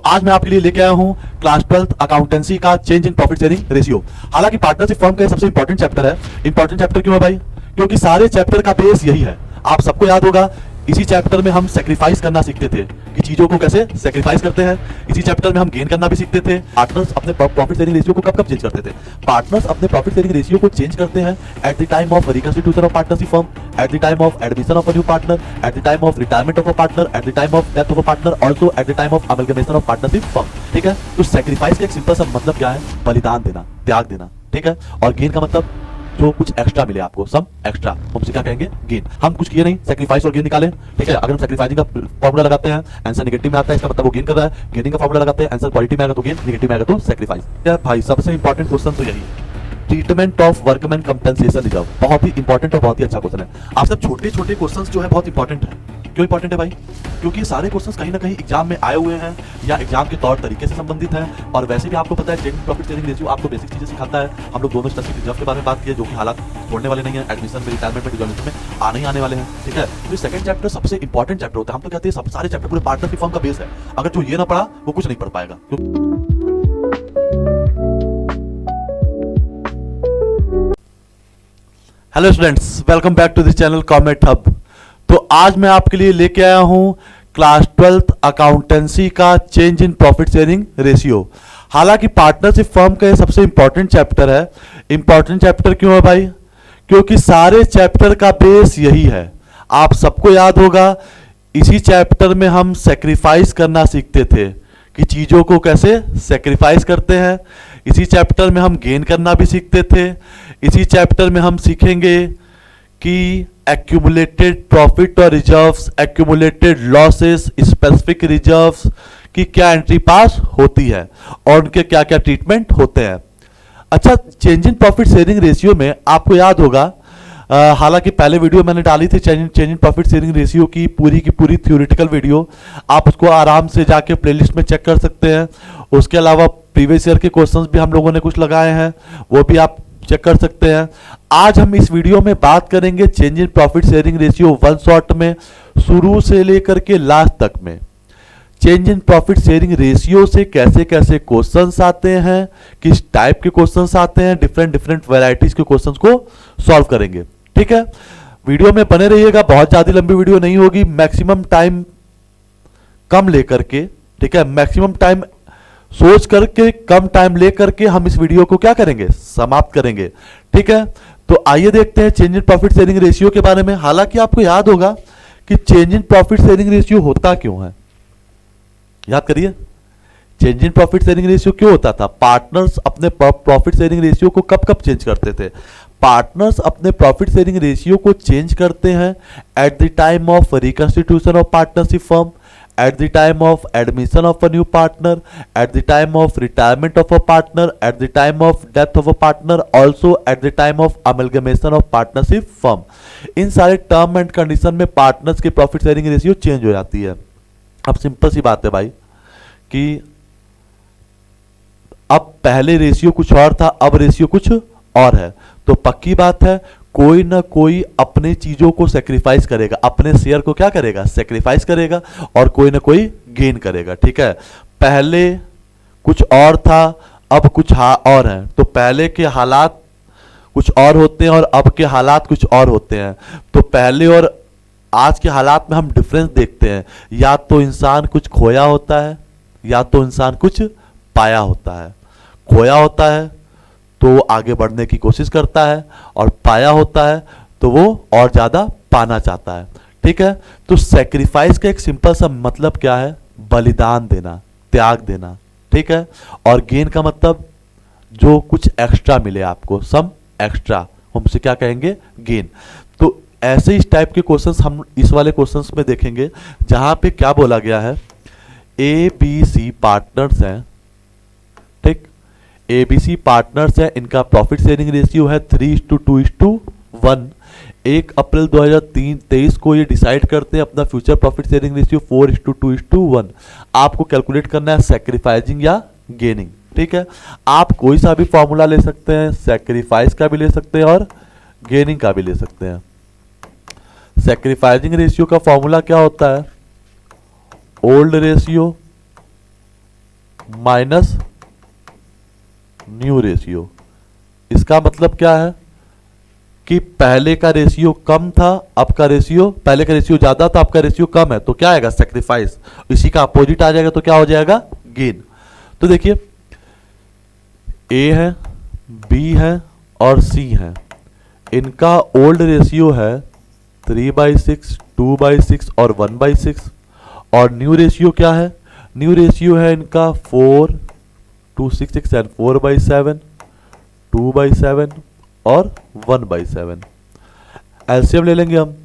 आज मैं आपके लिए लेके आया हूं क्लास 12th अकाउंटेंसी का change in profit sharing ratio. हालांकि पार्टनरशिप फर्म का सबसे इंपॉर्टेंट चैप्टर है। इंपॉर्टेंट चैप्टर क्यों है भाई? क्योंकि सारे चैप्टर का बेस यही है। आप सबको याद होगा, इसी चैप्टर में हम सेक्रीफाइस करना सीखते थे कि चीजों को कैसे सेक्रीफाइस करते हैं। इसी चैप्टर में हम गेन करना भी सीखते थे। पार्टनर्स अपने प्रॉफिट शेयरिंग रेशियो को कब कब चेंज करते थे? पार्टनर्स अपने प्रॉफिट शेयरिंग रेशियो को चेंज करते हैं at the time of reconstitution of partnership firm, at the time of admission of a new partner, at the time of retirement of a partner, at the time of death of a partner, also at the time of amalgamation of partnership firm. ठीक है, तो sacrifice का एक simple सा मतलब क्या है? बलिदान देना, त्याग देना। ठीक है, और गेन का मतलब जो कुछ एक्स्ट्रा मिले आपको, सम एक्स्ट्रा, हम उसे क्या कहेंगे? गेन। हम कुछ किए नहीं, सेक्रीफाइस और गेन निकालें। ठीक है, अगर हम सेक्रीफाइसिंग का फॉर्मूला लगाते हैं, आंसर नेगेटिव में आता है, इसका मतलब वो गेन कर रहा है। गेनिंग का फॉर्मूला लगाते हैं, आंसर पॉजिटिव में आएगा तो गेन, नेगेटिव में आएगा तो सेक्रीफाइस। क्या भाई, सबसे इंपॉर्टेंट क्वेश्चन तो यही है, treatment of workman compensation reserve. बहुत ही इंपॉर्टेंट और बहुत ही अच्छा क्वेश्चन है। आप सब छोटे छोटे क्वेश्चंस जो है बहुत इंपॉर्टेंट है। क्यों इंपॉर्टेंट है भाई? क्योंकि सारे क्वेश्चंस कहीं ना कहीं एग्जाम में आए हुए हैं या एग्जाम के तौर तरीके से संबंधित हैं। और वैसे भी आपको पता है, चेंज प्रॉफिट शेयरिंग रेशियो आपको बेसिक चीजें सिखाता है। हम लोग दोनों स्टैटिस्टिक रिजर्व के बारे में बात किए, जो कि हालात छोड़ने वाले नहीं है। एडमिशन में, रिटायरमेंट में, डिसॉल्यूशन में आने ही आने वाले हैं। ठीक है, तो सेकंड चैप्टर सबसे इंपॉर्टेंट चैप्टर होता है। हम तो कहते हैं सब सारे चैप्टर पूरे पार्टनरशिप फर्म का बेस है। अगर जो ये ना पढ़ा वो कुछ नहीं पढ़ पाएगा। Hello students, welcome back to this channel Comet Hub. तो आज मैं आपके लिए लेके आया हूं क्लास 12th अकाउंटेंसी का change in profit sharing ratio. हालांकि पार्टनरशिप फर्म का ये सबसे इंपॉर्टेंट चैप्टर है। इंपॉर्टेंट चैप्टर क्यों है भाई? क्योंकि सारे चैप्टर का बेस यही है। आप सबको याद होगा, इसी चैप्टर में हम सेक्रीफाइस करना सीखते थे कि चीजों को कैसे सेक्रीफाइस करते हैं। इसी चैप्टर में हम गेन करना भी सीखते थे। इसी चैप्टर में हम सीखेंगे कि एक्यूमुलेटेड प्रॉफिट और reserves, accumulated losses, specific reserves की क्या एंट्री पास होती है और उनके क्या क्या ट्रीटमेंट होते हैं। अच्छा, change in profit sharing ratio में आपको याद होगा, हालांकि पहले वीडियो मैंने डाली थी change in profit sharing ratio की पूरी थ्योरेटिकल वीडियो। आप उसको आराम से जाके प्लेलिस्ट में चेक कर सकते हैं। उसके अलावा प्रीवियस ईयर के क्वेश्चंस भी हम लोगों ने कुछ लगाए हैं, वो भी आप चेक कर सकते हैं। आज हम इस वीडियो में बात करेंगे change in profit sharing ratio one shot में, शुरू से लेकर के लास्ट तक में। Change in profit sharing ratio से कैसे कैसे क्वेश्चंस आते हैं, किस टाइप के क्वेश्चंस आते हैं, डिफरेंट वैरायटीज के क्वेश्चंस को सॉल्व करेंगे। ठीक है, वीडियो में बने रहिएगा। बहुत ज्यादा लंबी वीडियो नहीं होगी, मैक्सिमम टाइम कम लेकर के। ठीक है, मैक्सिमम टाइम सोच करके, कम टाइम लेकर के हम इस वीडियो को क्या करेंगे? समाप्त करेंगे। ठीक है, तो आइए देखते हैं change in profit sharing ratio के बारे में। हालांकि आपको याद होगा कि change in profit sharing ratio होता क्यों है? याद करिए, change in profit sharing ratio क्यों होता था? पार्टनर्स अपने प्रॉफिट शेयरिंग रेशियो को कब कब चेंज करते थे? पार्टनर्स अपने प्रॉफिट शेयरिंग रेशियो को चेंज करते हैं at the time of reconstitution of partnership firm, at the time of admission of a new partner, at the time of retirement of a partner, at the time of death of a partner, also at the time of amalgamation of partnership firm। इन सारे term and condition में partners की profit sharing ratio change हो जाती है। अब simple सी बात है भाई कि अब पहले रेशियो कुछ और था, अब रेशियो कुछ और है। तो पक्की बात है, कोई ना कोई अपने चीजों को सेक्रीफाइस करेगा, अपने शेयर को क्या करेगा? सेक्रीफाइस करेगा, और कोई ना कोई गेन करेगा। ठीक है, पहले कुछ और था, अब कुछ और है। तो पहले के हालात कुछ और होते हैं और अब के हालात कुछ और होते हैं। तो पहले और आज के हालात में हम डिफरेंस देखते हैं। या तो इंसान कुछ खोया होता है, या तो इंसान कुछ पाया होता है। खोया होता है तो वो आगे बढ़ने की कोशिश करता है, और पाया होता है तो वो और ज्यादा पाना चाहता है। ठीक है, तो सेक्रीफाइस का एक सिंपल सा मतलब क्या है? बलिदान देना, त्याग देना। ठीक है, और गेन का मतलब जो कुछ एक्स्ट्रा मिले आपको, सम एक्स्ट्रा, हम उसे क्या कहेंगे? गेन। तो ऐसे इस टाइप के क्वेश्चंस हम इस वाले क्वेश्चंस में देखेंगे, जहां पे क्या बोला गया है, ABC पार्टनर्स हैं। ठीक, ABC पार्टनर्स है, इनका प्रॉफिट शेयरिंग रेशियो है 3:2:1। 1 अप्रैल 2023 को ये डिसाइड करते हैं अपना फ्यूचर प्रॉफिट शेयरिंग रेशियो 4:2:1। आपको कैलकुलेट करना है सेक्रीफाइसिंग या गेनिंग। ठीक है, आप कोई सा भी फॉर्मूला ले सकते हैं, सेक्रीफाइस का भी ले सकते हैं और गेनिंग का भी ले सकते हैं। सेक्रीफाइसिंग रेशियो का फॉर्मूला क्या होता है? Old ratio minus new ratio. इसका मतलब क्या है कि पहले का रेशियो कम था, अब का रेशियो, पहले का रेशियो ज्यादा था, अब का रेशियो कम है, तो क्या आएगा? सेक्रीफाइस। इसी का अपोजिट आ जाएगा तो क्या हो जाएगा? गेन। तो देखिए ए है, बी है और सी है, इनका ओल्ड रेशियो है 3/6, 2/6 और 1/6। और न्यू रेशियो क्या है? न्यू रेशियो है इनका 4, 2/6 एंड 4/7, 2/7 और 1/7। एलसीएम ले लेंगे हम।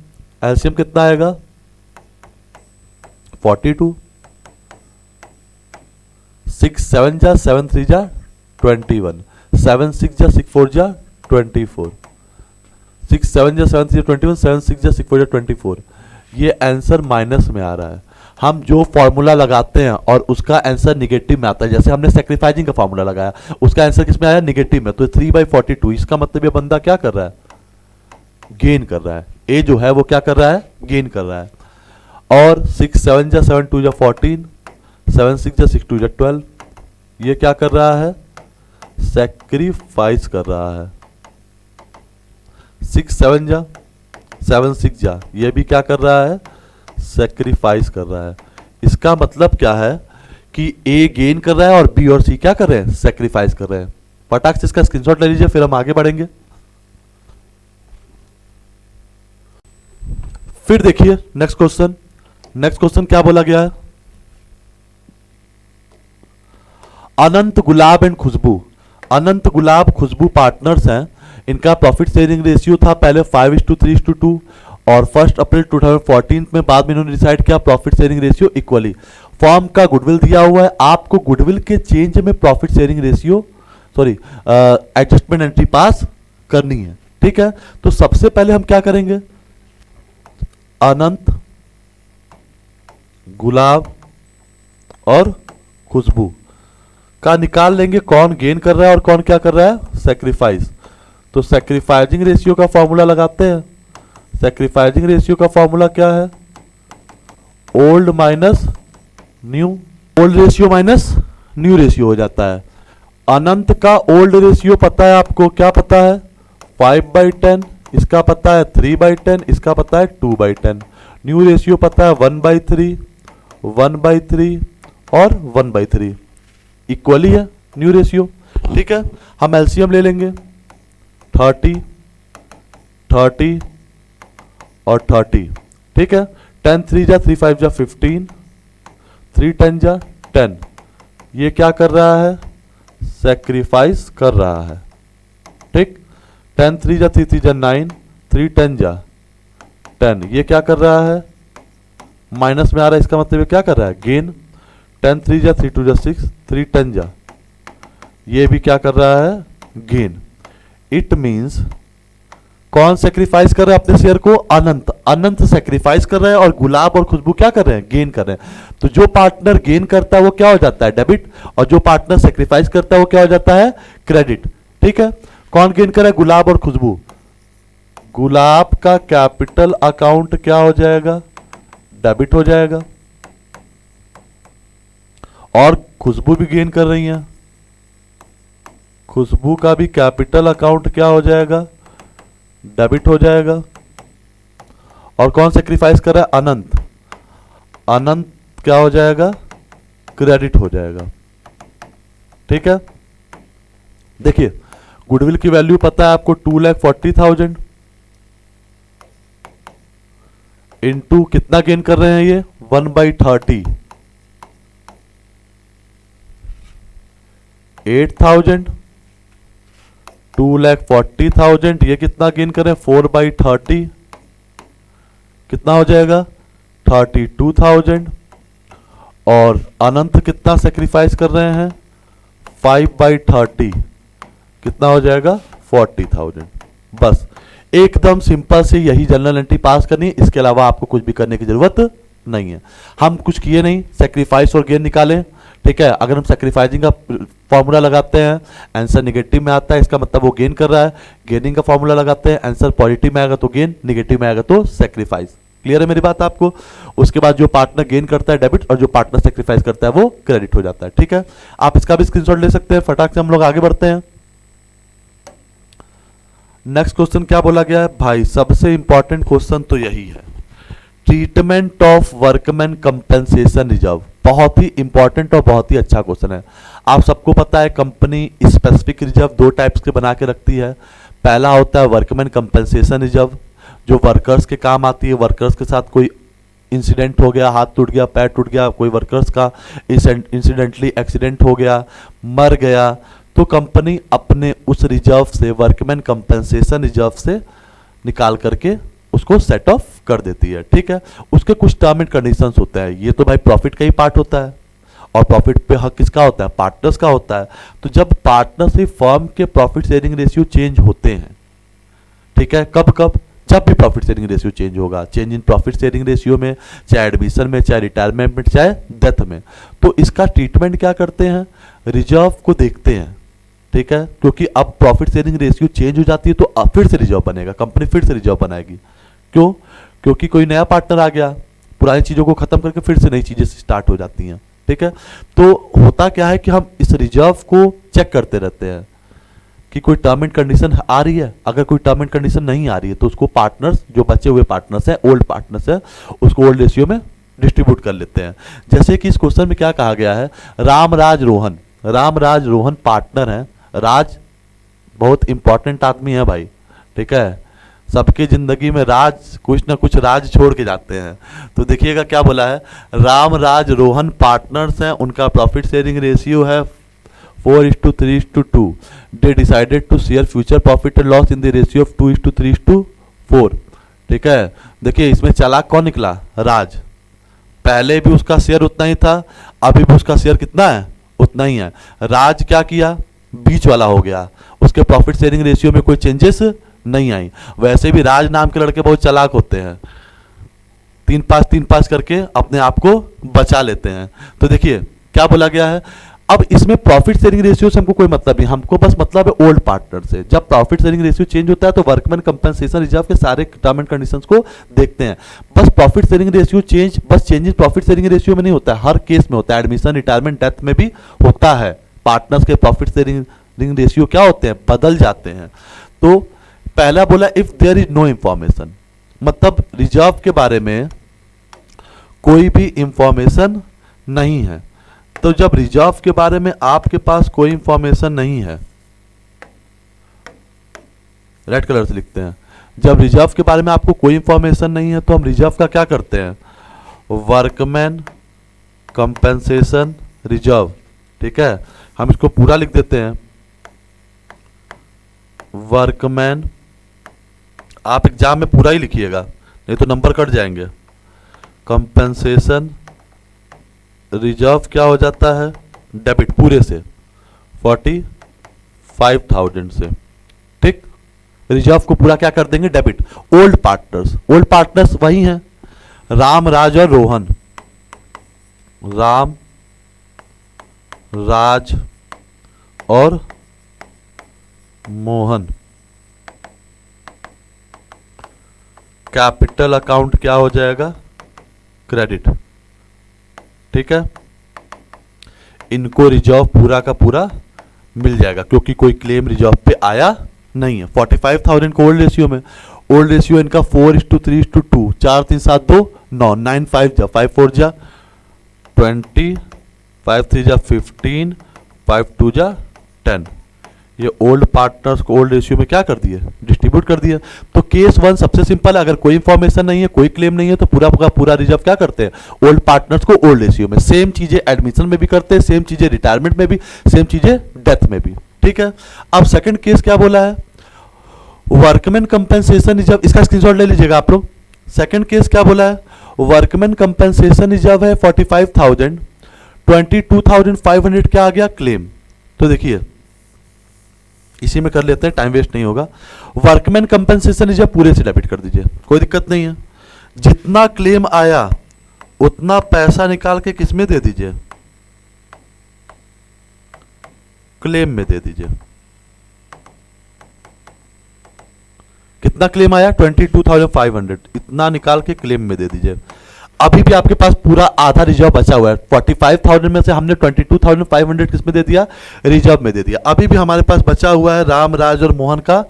एलसीएम कितना आएगा? 42। 6 7 जा 7 3 जा 21, 7 6 जा 6 4 जा 24, 6 7 जा 7 3 जा 21, 7 6 जा 6 4 जा 24। ये आंसर माइनस में आ रहा है। हम जो फॉर्मूला लगाते हैं और उसका आंसर निगेटिव में आता है, जैसे हमने सेक्रीफाइसिंग का फॉर्मूला लगाया, उसका आंसर किस में आया? निगेटिव में। तो 3/42, इसका मतलब ये बंदा क्या कर रहा है? गेन कर रहा है। ए जो है वो क्या कर रहा है? गेन कर रहा है। और 6 7 जा 7 2 जा 14, 7 6 जा 6 2 जा 12, ये क्या कर रहा है? सेक्रीफाइस कर रहा है। 6 7 जा 7 6 जा, ये भी क्या कर रहा है? सेक्रीफाइस कर रहा है। इसका मतलब क्या है कि ए गेन कर रहा है और बी और सी क्या कर रहे हैं? सेक्रीफाइस कर रहे हैं। फटाक से इसका स्क्रीनशॉट ले लीजिए, फिर हम आगे बढ़ेंगे। फिर देखिए नेक्स्ट क्वेश्चन। नेक्स्ट क्वेश्चन क्या बोला गया है? अनंत गुलाब and Khushboo. Anant gulab Khushboo partners हैं। इनका प्रॉफिट शेयरिंग रेशियो था पहले 5:3:2 और 1 अप्रैल 2014 में, बाद में इन्होंने डिसाइड किया profit sharing ratio equally. Form का गुडविल दिया हुआ है, आपको गुडविल के चेंज में profit sharing ratio adjustment entry पास करनी है। ठीक है, तो सबसे पहले हम क्या करेंगे? अनंत गुलाब और खुशबू का निकाल लेंगे, कौन गेन कर रहा है और कौन क्या कर रहा है? सेक्रीफाइस। तो सेक्रीफाइसिंग रेशियो का फॉर्मूला लगाते हैं। सेक्रीफाइसिंग रेशियो का फॉर्मूला क्या है? Old minus new. Old ratio minus new ratio हो जाता है। अनंत का ओल्ड रेशियो पता है आपको? क्या पता है? 5/10, इसका पता है 3/10, इसका पता है 2/10। न्यू रेशियो पता है 1/3, 1/3 और 1/3। इक्वली है न्यू रेशियो। ठीक है, हम एलसीएम ले लेंगे। 30, 30 और 30। ठीक है, 10 3 जा 3 5 जा 15, 3 10 जा 10। ये क्या कर रहा है? सेक्रीफाइस कर रहा है। ठीक, 10 3 जा 3 3 जा 9, 3 10 जा 10। ये क्या कर रहा है? माइनस में आ रहा है, इसका मतलब ये क्या कर रहा है? गेन। 10 3 जा 3 2 जा 6, 3 10 जा, ये भी क्या कर रहा है? गेन। इट मींस कौन सेक्रीफाइस कर रहा है अपने शेयर को? अनंत। अनंत सेक्रीफाइस कर रहा है और गुलाब और खुशबू क्या कर रहे हैं? गेन कर रहे हैं। तो जो पार्टनर गेन करता है वो क्या हो जाता है? डेबिट, और जो पार्टनर सेक्रीफाइस करता है वो क्या हो जाता है? क्रेडिट। ठीक है, कौन गेन कर रहा है? गुलाब और खुशबू। गुलाब का कैपिटल अकाउंट क्या हो जाएगा? डेबिट हो जाएगा। और खुशबू भी गेन कर रही है, खुशबू का भी कैपिटल अकाउंट क्या हो जाएगा? डेबिट हो जाएगा। और कौन सेक्रीफाइस कर रहा है? अनंत। अनंत क्या हो जाएगा? क्रेडिट हो जाएगा। ठीक है, देखिए गुडविल की वैल्यू पता है आपको 2,40,000 इंटू कितना गेन कर रहे हैं? ये 1/30, 8,000, 2,40,000। ये कितना गेन कर रहे हैं? 4/30, कितना हो जाएगा? 32,000। और अनंत कितना सेक्रीफाइस कर रहे हैं? 5/30, कितना हो जाएगा? 40,000। बस एकदम सिंपल से यही जनरल एंट्री पास करनी है, इसके अलावा आपको कुछ भी करने की जरूरत नहीं है। हम कुछ किए नहीं, सेक्रीफाइस और गेन निकाले। ठीक है, अगर हम सेक्रीफाइसिंग का फॉर्मूला लगाते हैं, आंसर निगेटिव में आता है, इसका मतलब वो गेन कर रहा है। गेनिंग का फॉर्मूला लगाते हैं, आंसर पॉजिटिव में आएगा तो गेन, निगेटिव में आएगा तो सेक्रीफाइस। क्लियर है मेरी बात आपको? उसके बाद जो पार्टनर गेन करता है डेबिट और जो पार्टनर सेक्रीफाइस करता है वो क्रेडिट हो जाता है। ठीक है, आप इसका भी स्क्रीनशॉट ले सकते हैं। फटाक से हम लोग आगे बढ़ते हैं। नेक्स्ट क्वेश्चन क्या बोला गया है भाई? सबसे इंपॉर्टेंट क्वेश्चन तो यही है, treatment of workman compensation reserve. बहुत ही इंपॉर्टेंट और बहुत ही अच्छा क्वेश्चन है। आप सबको पता है कंपनी स्पेसिफिक रिजर्व दो टाइप्स के बना के रखती है। पहला होता है वर्कमैन कंपेंसेशन रिजर्व, जो वर्कर्स के काम आती है। वर्कर्स के साथ कोई इंसिडेंट हो गया, हाथ टूट गया, पैर टूट गया, कोई वर्कर्स का इंसिडेंटली एक्सीडेंट हो गया, मर गया, तो कंपनी अपने उस रिजर्व से, वर्कमैन कंपेंसेशन रिजर्व से निकाल करके उसको सेट ऑफ कर देती है। ठीक है, उसके कुछ टर्म एंड कंडीशंस होते हैं। ये तो भाई प्रॉफिट का ही पार्ट होता है, और प्रॉफिट पे हक किसका होता है? पार्टनर्स का होता है। तो जब पार्टनरशिप फर्म के प्रॉफिट शेयरिंग रेशियो चेंज होते हैं, ठीक है, कब कब? जब भी प्रॉफिट शेयरिंग रेशियो चेंज होगा, change in profit sharing ratio में, चाहे एडमिशन में, चाहे रिटायरमेंट में, चाहे डेथ में, तो इसका ट्रीटमेंट क्या करते हैं? रिजर्व को देखते हैं। ठीक है, क्योंकि अब प्रॉफिट शेयरिंग रेशियो चेंज हो जाती है तो फिर से रिजर्व बनेगा, कंपनी फिर से रिजर्व बनाएगी। क्यों? क्योंकि कोई नया पार्टनर आ गया, पुरानी चीजों को खत्म करके फिर से नई चीजें स्टार्ट हो जाती हैं। ठीक है, तो होता क्या है कि हम इस रिजर्व को चेक करते रहते हैं कि कोई टर्म एंड कंडीशन आ रही है। अगर कोई टर्म एंड कंडीशन नहीं आ रही है तो उसको पार्टनर्स, जो बचे हुए पार्टनर्स हैं, ओल्ड पार्टनर्स हैं, उसको ओल्ड रेशियो में डिस्ट्रीब्यूट कर लेते हैं। जैसे कि इस क्वेश्चन में क्या कहा गया है, रामराज रोहन पार्टनर हैं। राज बहुत इंपॉर्टेंट आदमी है भाई। ठीक है, सबकी जिंदगी में राज, कुछ ना कुछ राज छोड़ के जाते हैं। तो देखिएगा क्या बोला है, रामराज रोहन पार्टनर्स हैं, उनका प्रॉफिट शेयरिंग रेशियो है 4:3:2। They decided to share future profit and loss in the ratio of 2:3:4। ठीक है, देखिए इसमें चालाक कौन निकला? राज। पहले भी उसका शेयर उतना ही था, अभी भी उसका शेयर कितना है? उतना ही है। राज क्या किया? बीच वाला हो गया, उसके प्रॉफिट शेयरिंग रेशियो में कोई चेंजेस नहीं आई। वैसे भी राज नाम के लड़के बहुत चालाक होते हैं, 3-5 करके अपने आप को बचा लेते हैं। तो देखिए क्या बोला गया है, अब इसमें प्रॉफिट शेयरिंग रेशियो से हमको कोई मतलब नहीं, हमको बस मतलब है ओल्ड पार्टनर से। जब प्रॉफिट शेयरिंग रेशियो चेंज होता है तो वर्कमैन कंपेंसेशन रिजर्व के सारे टर्म एंड कंडीशंस को देखते हैं। बस प्रॉफिट शेयरिंग रेशियो चेंज, बस चेंजेस प्रॉफिट शेयरिंग रेशियो में नहीं होता है, हर केस में होता है। एडमिशन, रिटायरमेंट, डेथ में भी होता है। पार्टनर्स के प्रॉफिट शेयरिंग रेशियो क्या होते हैं? बदल जाते हैं। तो पहला बोला if there is no information, मतलब रिजर्व के बारे में कोई भी इंफॉर्मेशन नहीं है। तो जब रिजर्व के बारे में आपके पास कोई इंफॉर्मेशन नहीं है, रेड कलर से लिखते हैं, जब रिजर्व के बारे में आपको कोई इंफॉर्मेशन नहीं है तो हम रिजर्व का क्या करते हैं? Workman compensation reserve. ठीक है, हम इसको पूरा लिख देते हैं, वर्कमैन। आप एग्जाम में पूरा ही लिखिएगा, नहीं तो नंबर कट जाएंगे। कंपेंसेशन रिजर्व क्या हो जाता है? डेबिट पूरे से 45,000 से। ठीक, रिजर्व को पूरा क्या कर देंगे? डेबिट। ओल्ड पार्टनर्स वही हैं, राम, राज और रोहन। राम, राज और मोहन। कैपिटल अकाउंट क्या हो जाएगा? क्रेडिट। ठीक है, इनको रिजर्व पूरा का पूरा मिल जाएगा क्योंकि कोई क्लेम रिजर्व पे आया नहीं है। 45,000 को ओल्ड रेशियो में, ओल्ड रेशियो इनका 4:3:2, 4 3 7 2 9, 9 5 जा 5 4 जा 20, 5 3 जा 15, 5 2 जा 10। ये ओल्ड पार्टनर्स को ओल्ड रेशियो में क्या कर दिए? डिस्ट्रीब्यूट कर दिया। तो केस 1 सबसे सिंपल है, अगर कोई इंफॉर्मेशन नहीं है, कोई क्लेम नहीं है, तो पूरा का पूरा रिजर्व क्या करते हैं? ओल्ड पार्टनर्स को ओल्ड रेशियो में। सेम चीजें एडमिशन में भी करते हैं, सेम चीजें रिटायरमेंट में भी, सेम चीजें डेथ में भी। ठीक है, अब सेकंड केस क्या बोला है? Workman compensation reserve. इसका स्क्रीनशॉट ले लीजिएगा आप लोग। सेकंड केस क्या बोला है? वर्कमैन कंपेंसेशन रिजर्व है 45,000, 22,500 क्या आ गया? क्लेम। तो देखिए इसी में कर लेते हैं, टाइम वेस्ट नहीं होगा। वर्कमैन कंपेंसेशन रिजर्व पूरे से डेबिट कर दीजिए, कोई दिक्कत नहीं है। जितना क्लेम आया उतना पैसा निकाल के किस में दे दीजिए? क्लेम में दे दीजिए। कितना क्लेम आया 22,500, इतना निकाल के क्लेम में दे दीजिए। अभी भी आपके पास पूरा आधा रिजर्व बचा हुआ है। 45,000 में से हमने 22,500 किस में दे दिया, रिजर्व में दे दिया। अभी भी हमारे पास बचा हुआ है राम, राज और मोहन का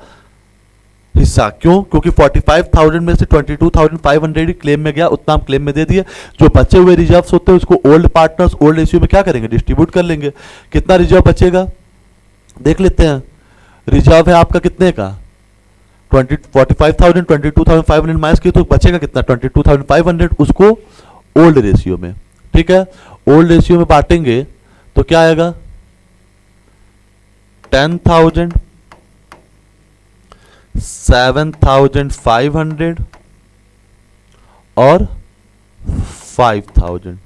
हिस्सा। क्यों? क्योंकि 45,000 में से 22,500 ही क्लेम में गया, उतना हम क्लेम में दे दिए। जो बचे हुए रिजर्व्स होते हैं उसको ओल्ड पार्टनर्स ओल्ड रेशियो में क्या करेंगे, डिस्ट्रीब्यूट कर लेंगे। कितना रिजर्व बचेगा देख लेते हैं। रिजर्व है आपका कितने का 45,000, 22,500 माइनस किए तो बचेगा कितना 22,500, उसको ओल्ड रेशियो में, ठीक है, ओल्ड रेशियो में बांटेंगे तो क्या आएगा 10,000, 7,500 और 5,000।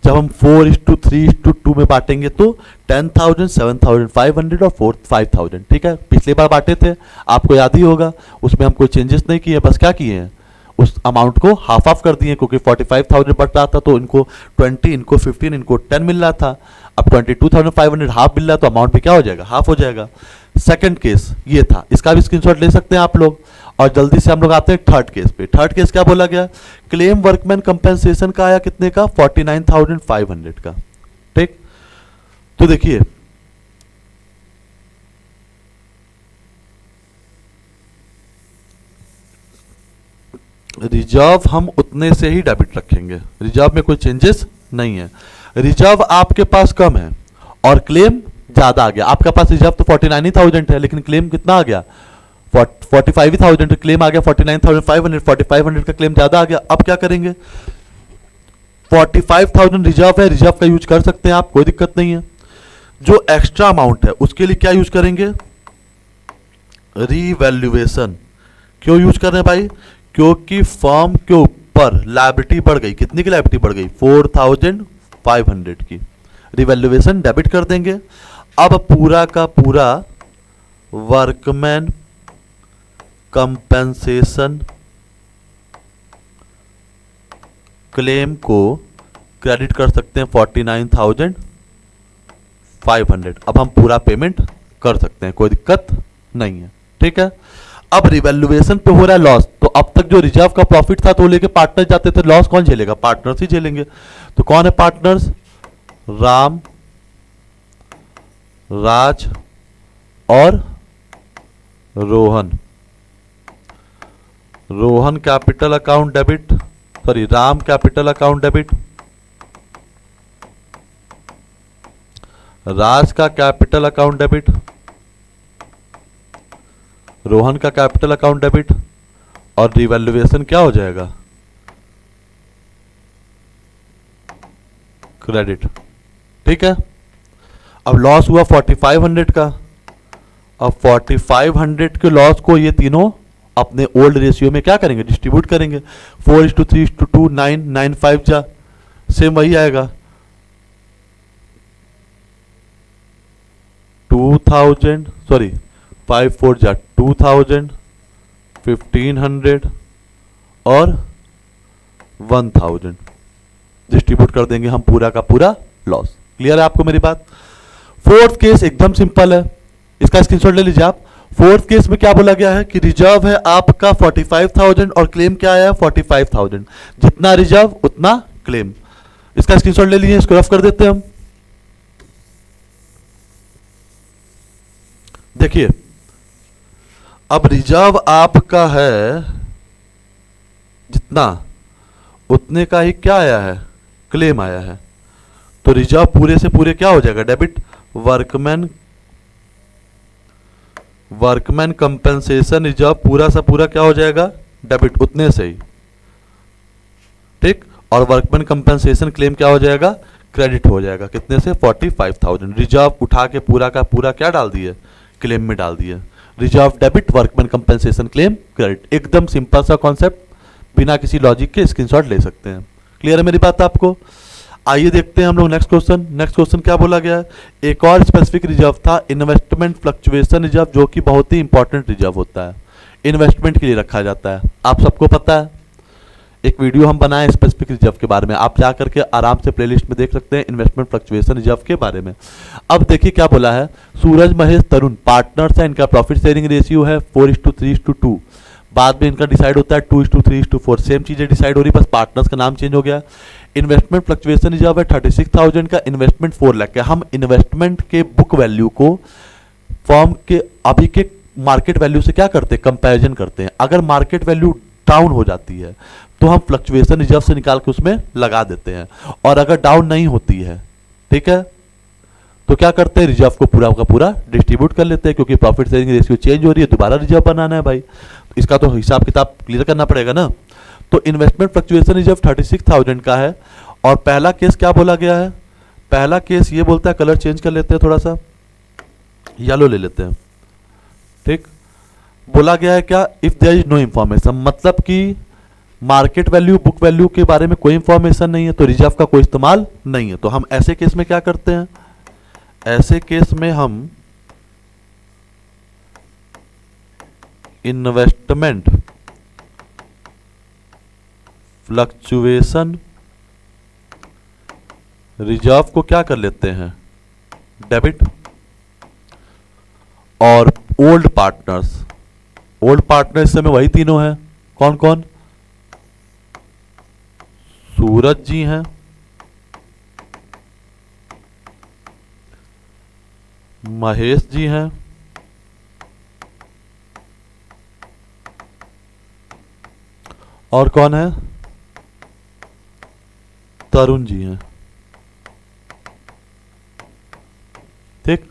जब हम 4:3:2 में बांटेंगे तो 10,000, 7,500 और 5,000, ठीक है। पिछली बार बांटे थे, आपको याद ही होगा, उसमें हम कोई चेंजेस नहीं किए, बस क्या किए हैं उस अमाउंट को हाफ ऑफ कर दिए, क्योंकि 45,000 बढ़ रहा था तो इनको 20, इनको 15, इनको 10 मिल रहा था। अब 22,500 हाफ मिल रहा है तो अमाउंट भी क्या हो जाएगा, हाफ हो जाएगा। सेकंड केस ये था, इसका भी स्क्रीनशॉट ले सकते हैं आप लोग। और जल्दी से हम लोग आते हैं थर्ड केस पे। थर्ड केस क्या बोला गया, क्लेम वर्कमैन कंपेंसेशन का आया कितने का 49,500 का, ठीक। तो देखिए रिजर्व हम उतने से ही डेबिट रखेंगे, रिजर्व में कोई चेंजेस नहीं है। रिजर्व आपके पास कम है और क्लेम ज्यादा आ गया। आपके पास रिजर्व तो 49,000 है लेकिन क्लेम कितना आ गया 45,000, क्लेम आ गया 49,500, 4,500 का क्लेम ज्यादा आ गया। अब क्या करेंगे 45,000 रिजर्व है, रिजर्व का यूज कर सकते हैं आप, कोई दिक्कत नहीं है। जो एक्स्ट्रा अमाउंट है उसके लिए क्या यूज करेंगे, रीवैल्यूएशन। क्यों यूज कर रहे हैं भाई, क्योंकि फर्म के ऊपर लायबिलिटी बढ़ गई। कितनी की लायबिलिटी बढ़ गई 4,500 की, रिवैल्यूएशन डेबिट कर देंगे। अब पूरा का पूरा वर्कमैन कंपेंसेशन क्लेम को क्रेडिट कर सकते हैं 49,500। अब हम पूरा पेमेंट कर सकते हैं, कोई दिक्कत नहीं है, ठीक है। अब रिवैल्यूएशन पे हो रहा है लॉस, तो अब तक जो रिजर्व का प्रॉफिट था तो लेके पार्टनर जाते थे, लॉस कौन झेलेगा, पार्टनर्स ही झेलेंगे। तो कौन है पार्टनर्स, राम, राज और Rohan. Rohan capital account debit, sorry Ram capital account debit, Raj का कैपिटल अकाउंट डेबिट, रोहन का कैपिटल अकाउंट डेबिट, और रिवैल्यूएशन क्या हो जाएगा क्रेडिट, ठीक है। अब लॉस हुआ 4500 का। अब 4500 के लॉस को ये तीनों अपने ओल्ड रेशियो में क्या करेंगे, डिस्ट्रीब्यूट करेंगे। 4:3:2 9 9 5 जा सेम वही आएगा 2000, सॉरी 5 4 जा 2000, 1500 और 1000 डिस्ट्रीब्यूट कर देंगे हम पूरा का पूरा लॉस। क्लियर है आपको मेरी बात। फोर्थ केस एकदम सिंपल है, इसका स्क्रीनशॉट ले लीजिए आप। फोर्थ केस में क्या बोला गया है कि रिजर्व है आपका 45,000 और क्लेम क्या आया 45,000, जितना रिजर्व उतना क्लेम। इसका स्क्रीनशॉट ले लीजिए, इसको रफ कर देते हैं हम। देखिए अब रिजर्व आपका है जितना उतने का ही क्या आया है, क्लेम आया है। तो रिजर्व पूरे से पूरे क्या हो जाएगा डेबिट, वर्कमैन कंपेंसेशन रिजर्व पूरा सा पूरा क्या हो जाएगा डेबिट उतने से ही, ठीक। और वर्कमैन कंपेंसेशन क्लेम क्या हो जाएगा क्रेडिट हो जाएगा कितने से 45,000। रिजर्व उठा के पूरा का पूरा क्या डाल दिए क्लेम में डाल दिए। Reserve debit, workman compensation claim credit, एकदम सिंपल सा कॉन्सेप्ट, बिना किसी लॉजिक के स्क्रीनशॉट ले सकते हैं। क्लियर है मेरी बात आपको। आइए देखते हैं हम लोग नेक्स्ट क्वेश्चन। नेक्स्ट क्वेश्चन क्या बोला गया है, एक और स्पेसिफिक रिजर्व था इन्वेस्टमेंट फ्लक्चुएशन रिजर्व, जो कि बहुत ही इंपॉर्टेंट रिजर्व होता है, इन्वेस्टमेंट के लिए रखा जाता है। आप सबको पता है एक वीडियो हम बनाए स्पेसिफिक रिजर्व के बारे में, आप जा करके आराम से प्लेलिस्ट में देख सकते हैं इन्वेस्टमेंट फ्लक्चुएशन रिजर्व के बारे में। अब देखिए क्या बोला है, सूरज महेश तरुण पार्टनर्स है, इनका प्रॉफिट शेयरिंग रेशियो है 4:3:2। बाद में इनका डिसाइड होता है 2:3:4, सेम चीजें डिसाइड हो रही, बस पार्टनर्स का नाम चेंज हो गया। इन्वेस्टमेंट फ्लक्चुएशन रिजर्व है 36,000 का, इन्वेस्टमेंट 4 लाख का। हम इन्वेस्टमेंट के बुक वैल्यू को फर्म के अभी के मार्केट वैल्यू से क्या करते हैं, कंपैरिजन करते हैं। अगर मार्केट वैल्यू डाउन हो जाती है तो हम फ्लक्चुएशन रिजर्व से निकाल के उसमें लगा देते हैं, और अगर डाउन नहीं होती है, ठीक है, तो क्या करते हैं, रिजर्व को पूरा का पूरा डिस्ट्रीब्यूट कर लेते हैं, क्योंकि प्रॉफिट शेयरिंग रेशियो चेंज हो रही है, दोबारा रिजर्व बनाना है भाई, तो इसका तो हिसाब किताब क्लियर करना पड़ेगा ना। तो इन्वेस्टमेंट फ्लक्चुएशन रिजर्व 36,000 का है। और पहला केस क्या बोला गया है, पहला केस ये बोलता है, कलर चेंज कर लेते हैं, थोड़ा सा येलो ले लेते हैं, ठीक। बोला गया है क्या, if there is no information, मतलब कि मार्केट वैल्यू बुक वैल्यू के बारे में कोई इंफॉर्मेशन नहीं है तो रिजर्व का कोई इस्तेमाल नहीं है। तो हम ऐसे केस में क्या करते हैं, ऐसे केस में हम इन्वेस्टमेंट फ्लक्चुएशन रिजर्व को क्या कर लेते हैं, डेबिट। और ओल्ड पार्टनर्स में वही तीनों हैं, कौन कौन, सूरज जी हैं, महेश जी हैं, और कौन है, तरुण जी हैं, ठीक।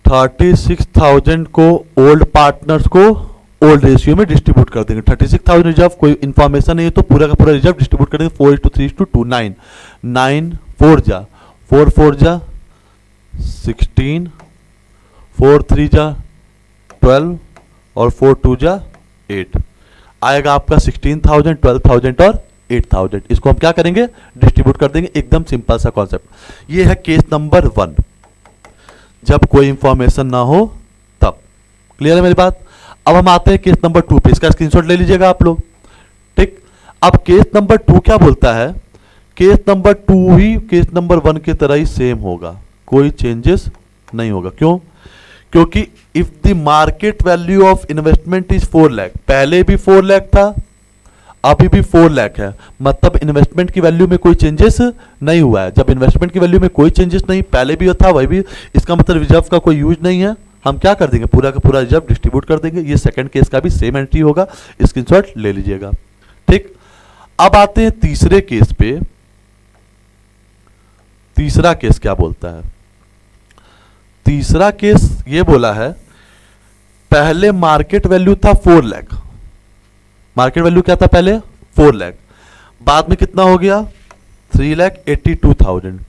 36,000 को ओल्ड पार्टनर्स को ओल्ड रेशियो में डिस्ट्रीब्यूट कर देंगे। 36,000 रिजर्व, कोई इंफॉर्मेशन नहीं है तो पूरा का पूरा रिजर्व डिस्ट्रीब्यूट कर देंगे 4:3:2। 9 4 जा 4 4 जा 16, 4 3 जा 12 और 4 2 जा 8, आएगा आपका 16,000, 12,000 और 8,000। इसको हम क्या करेंगे, डिस्ट्रीब्यूट कर देंगे। एकदम सिंपल सा कॉन्सेप्ट। ये है केस नंबर 1, जब कोई इंफॉर्मेशन ना हो तब। क्लियर है मेरी बात। अब हम आते हैं केस नंबर 2 पे, इसका स्क्रीनशॉट ले लीजिएगा आप लोग, ठीक। अब केस नंबर 2 क्या बोलता है, केस नंबर 2 ही केस नंबर 1 की तरह ही सेम होगा, कोई चेंजेस नहीं होगा। क्यों, क्योंकि if the market value of investment is 4 lakh, पहले भी 4 लाख था, अभी भी 4 लाख है, मतलब इन्वेस्टमेंट की वैल्यू में कोई चेंजेस नहीं हुआ है। जब इन्वेस्टमेंट की वैल्यू में कोई चेंजेस नहीं, पहले भी था वही भी, इसका मतलब रिजर्व का कोई यूज नहीं है। हम क्या कर देंगे, पूरा का पूरा रिजर्व डिस्ट्रीब्यूट कर देंगे। ये सेकंड केस का भी सेम एंट्री होगा, स्क्रीनशॉट ले लीजिएगा, ठीक। अब आते हैं तीसरे केस पे। तीसरा केस क्या बोलता है, तीसरा केस ये बोला है, पहले मार्केट वैल्यू था 4 लाख, मार्केट वैल्यू क्या था पहले 4 लाख, बाद में कितना हो गया 3,82,000।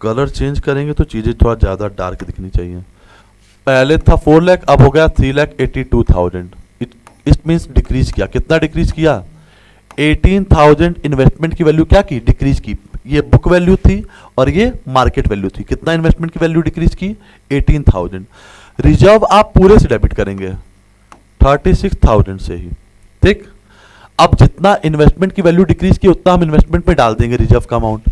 कलर चेंज करेंगे तो चीजें थोड़ा ज्यादा डार्क दिखनी चाहिए। पहले था 4 लाख, अब हो गया 3,82,000। इट मींस डिक्रीज किया, कितना डिक्रीज किया, 18,000 इन्वेस्टमेंट की वैल्यू क्या की, डिक्रीज की। ये बुक वैल्यू थी और ये मार्केट वैल्यू थी, कितना इन्वेस्टमेंट की वैल्यू डिक्रीज की, 18,000। रिजर्व आप पूरे से डेबिट करेंगे 36,000 से ही, ठीक। अब जितना इन्वेस्टमेंट की वैल्यू डिक्रीज की उतना हम इन्वेस्टमेंट में डाल देंगे रिजर्व का अमाउंट,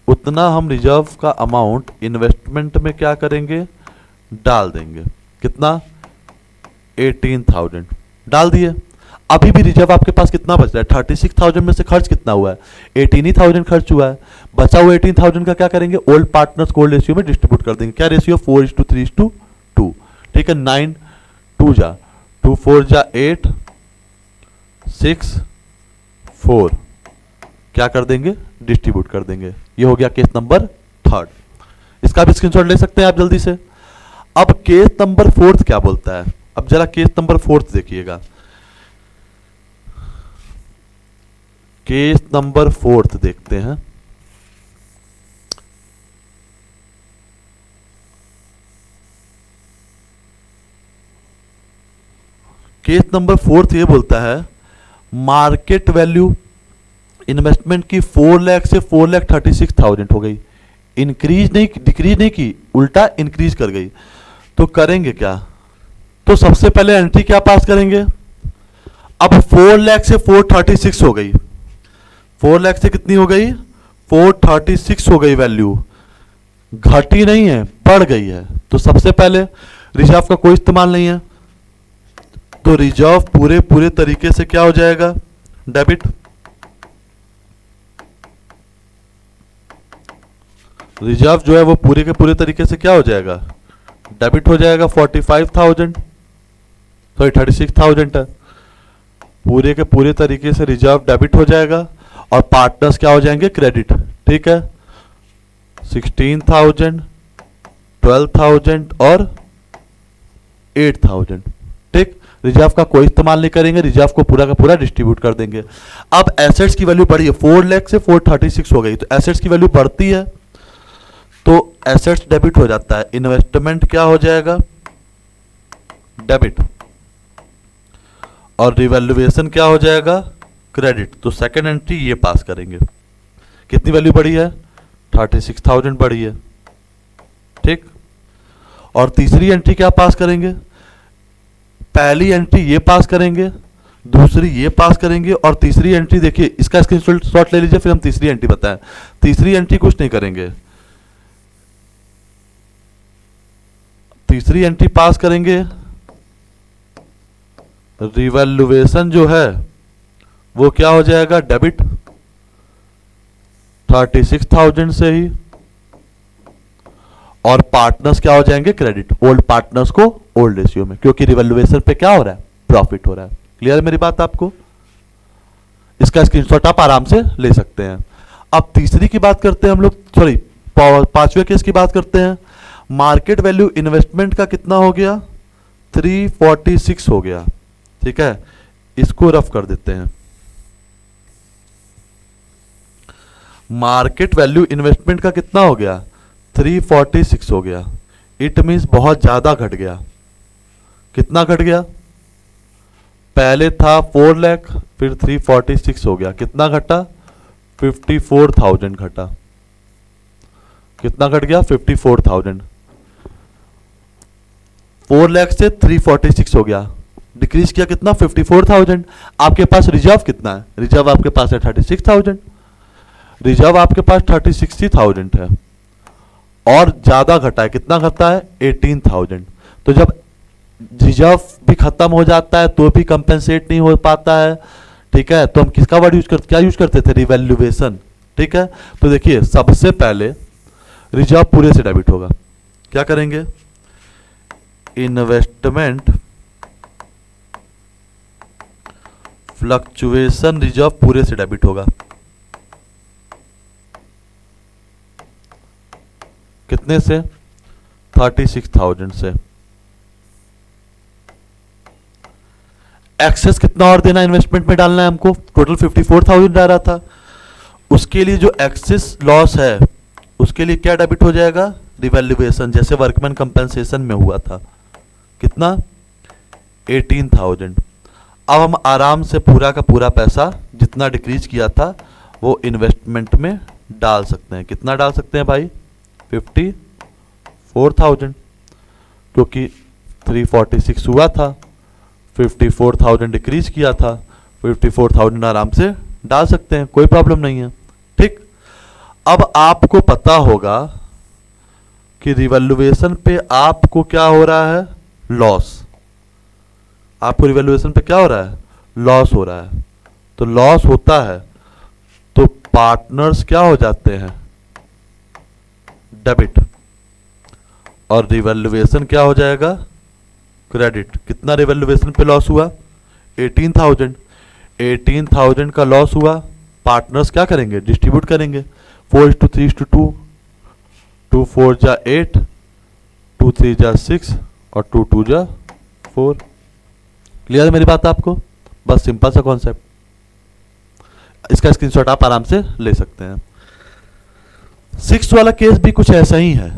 उतना हम रिजर्व का अमाउंट इन्वेस्टमेंट में क्या करेंगे, डाल देंगे। कितना, 18,000 डाल दिए। अभी भी रिजर्व आपके पास कितना बच रहा है, 36,000 में से खर्च कितना हुआ है, 18,000 खर्च हुआ है। बचा हुआ 18,000 का क्या करेंगे, ओल्ड पार्टनर्स को ओल्ड रेशियो में डिस्ट्रीब्यूट कर देंगे। क्या रेशियो, 4:3:2, ठीक है। 9 2 जा 2 4 जा 8 6 4, क्या कर देंगे, डिस्ट्रीब्यूट कर देंगे। ये हो गया केस नंबर 3। इसका भी स्क्रीनशॉट ले सकते हैं आप जल्दी से। अब केस नंबर 4 क्या बोलता है, अब जरा केस नंबर 4 देखिएगा। केस नंबर 4 देखते हैं। केस नंबर 4 ये बोलता है, मार्केट वैल्यू इन्वेस्टमेंट की 4 लाख से 4,36,000 हो गई, इंक्रीज नहीं, डिक्रीज नहीं की, उल्टा इंक्रीज कर गई। तो करेंगे क्या, तो सबसे पहले एंट्री क्या पास करेंगे, अब 4 लाख से 436 हो गई, 4 लाख से कितनी हो गई, 436 हो गई वैल्यू, घटी नहीं है, बढ़ गई है। तो सबसे पहले रिजर्व का कोई इस्तेमाल नहीं है, तो रिजर्व पूरे पूरे तरीके से क्या हो जाएगा, डेबिट। रिजर्व जो है वो पूरे के पूरे तरीके से क्या हो जाएगा, डेबिट हो जाएगा। 45,000 सॉरी 36,000 है, पूरे के पूरे तरीके से रिजर्व डेबिट हो जाएगा और पार्टनर्स क्या हो जाएंगे, क्रेडिट। ठीक है, 16,000, 12,000 और 8,000। ठीक, रिजर्व का कोई इस्तेमाल नहीं करेंगे, रिजर्व को पूरा का पूरा डिस्ट्रीब्यूट कर देंगे। अब एसेट्स की वैल्यू बढ़ी है, 4 लाख से 436 हो गई, तो एसेट्स की वैल्यू बढ़ती है तो एसेट्स डेबिट हो जाता है, इन्वेस्टमेंट क्या हो जाएगा, डेबिट, और रिवैल्यूएशन क्या हो जाएगा, क्रेडिट। तो सेकंड एंट्री ये पास करेंगे। कितनी वैल्यू बढ़ी है, 36,000 बढ़ी है। ठीक, और तीसरी एंट्री क्या पास करेंगे, पहली एंट्री ये पास करेंगे, दूसरी ये पास करेंगे, और तीसरी एंट्री देखिए, इसका स्क्रीनशॉट ले लीजिए, फिर हम तीसरी एंट्री बताएं। तीसरी एंट्री कुछ नहीं करेंगे, तीसरी एंट्री पास करेंगे, रिवैल्यूएशन जो है वो क्या हो जाएगा, डेबिट 36,000 से ही, और पार्टनर्स क्या हो जाएंगे, क्रेडिट, ओल्ड पार्टनर्स को ओल्ड रेशियो में, क्योंकि रिवैल्यूएशन पे क्या हो रहा है, प्रॉफिट हो रहा है। क्लियर है मेरी बात आपको, इसका स्क्रीनशॉट आप आराम से ले सकते हैं। अब तीसरी की बात करते हैं हम लोग, सॉरी पांचवें केस की बात करते हैं। मार्केट वैल्यू इन्वेस्टमेंट का कितना हो गया, 346 हो गया। ठीक है, इसको रफ कर देते हैं। मार्केट वैल्यू इन्वेस्टमेंट का कितना हो गया, 346 हो गया। इट मीन्स बहुत ज्यादा घट गया। कितना घट गया, पहले था 4 लाख, फिर 346 हो गया। कितना घटा, 54,000 घटा। कितना घट गया, 54,000। 4 लाख से 346 हो गया, डिक्रीज किया कितना, 54,000। आपके पास रिजर्व कितना है, रिजर्व आपके पास है 36,000, रिजर्व आपके पास 36,000 है, और ज्यादा घटा है। कितना घटा है, 18,000। तो जब रिजर्व भी खत्म हो जाता है तो भी कंपेंसेट नहीं हो पाता है, ठीक है, तो हम किसका वर्ड यूज करते, क्या यूज करते थे, रिवैल्यूएशन। ठीक है, तो देखिए सबसे पहले रिजर्व पूरे से डेबिट होगा। क्या करेंगे, इन्वेस्टमेंट फ्लक्चुएशन रिजर्व पूरे से डेबिट होगा। कितने से, 36,000 से। एक्सेस कितना और देना, इन्वेस्टमेंट में डालना है हमको, टोटल 54,000 आ रहा था, उसके लिए जो एक्सेस लॉस है उसके लिए क्या डेबिट हो जाएगा, रिवैल्यूएशन, जैसे वर्कमैन कंपेंसेशन में हुआ था। कितना, 18,000। अब हम आराम से पूरा का पूरा पैसा जितना डिक्रीज किया था वो इन्वेस्टमेंट में डाल सकते हैं। कितना डाल सकते हैं भाई, 54,000, क्योंकि 346 हुआ था, 54,000 डिक्रीज किया था, 54,000 आराम से डाल सकते हैं, कोई प्रॉब्लम नहीं है। ठीक, अब आपको पता होगा कि रिवैल्यूएशन पे आपको क्या हो रहा है, लॉस। आपको रिवैल्यूएशन पे क्या हो रहा है, लॉस हो रहा है। तो लॉस होता है तो पार्टनर्स क्या हो जाते हैं, डेबिट, और रिवैल्यूएशन क्या हो जाएगा, क्रेडिट। कितना रिवैल्यूएशन पे लॉस हुआ, 18,000। 18,000 का लॉस हुआ, पार्टनर्स क्या करेंगे, डिस्ट्रीब्यूट करेंगे, 4:3:2, 2 4 जा 8, 2 3 जा 6 और 2 2 जा 4। क्लियर है मेरी बात आपको, बस सिंपल सा कॉन्सेप्ट। इसका स्क्रीनशॉट आप आराम से ले सकते हैं। 6 वाला केस भी कुछ ऐसा ही है।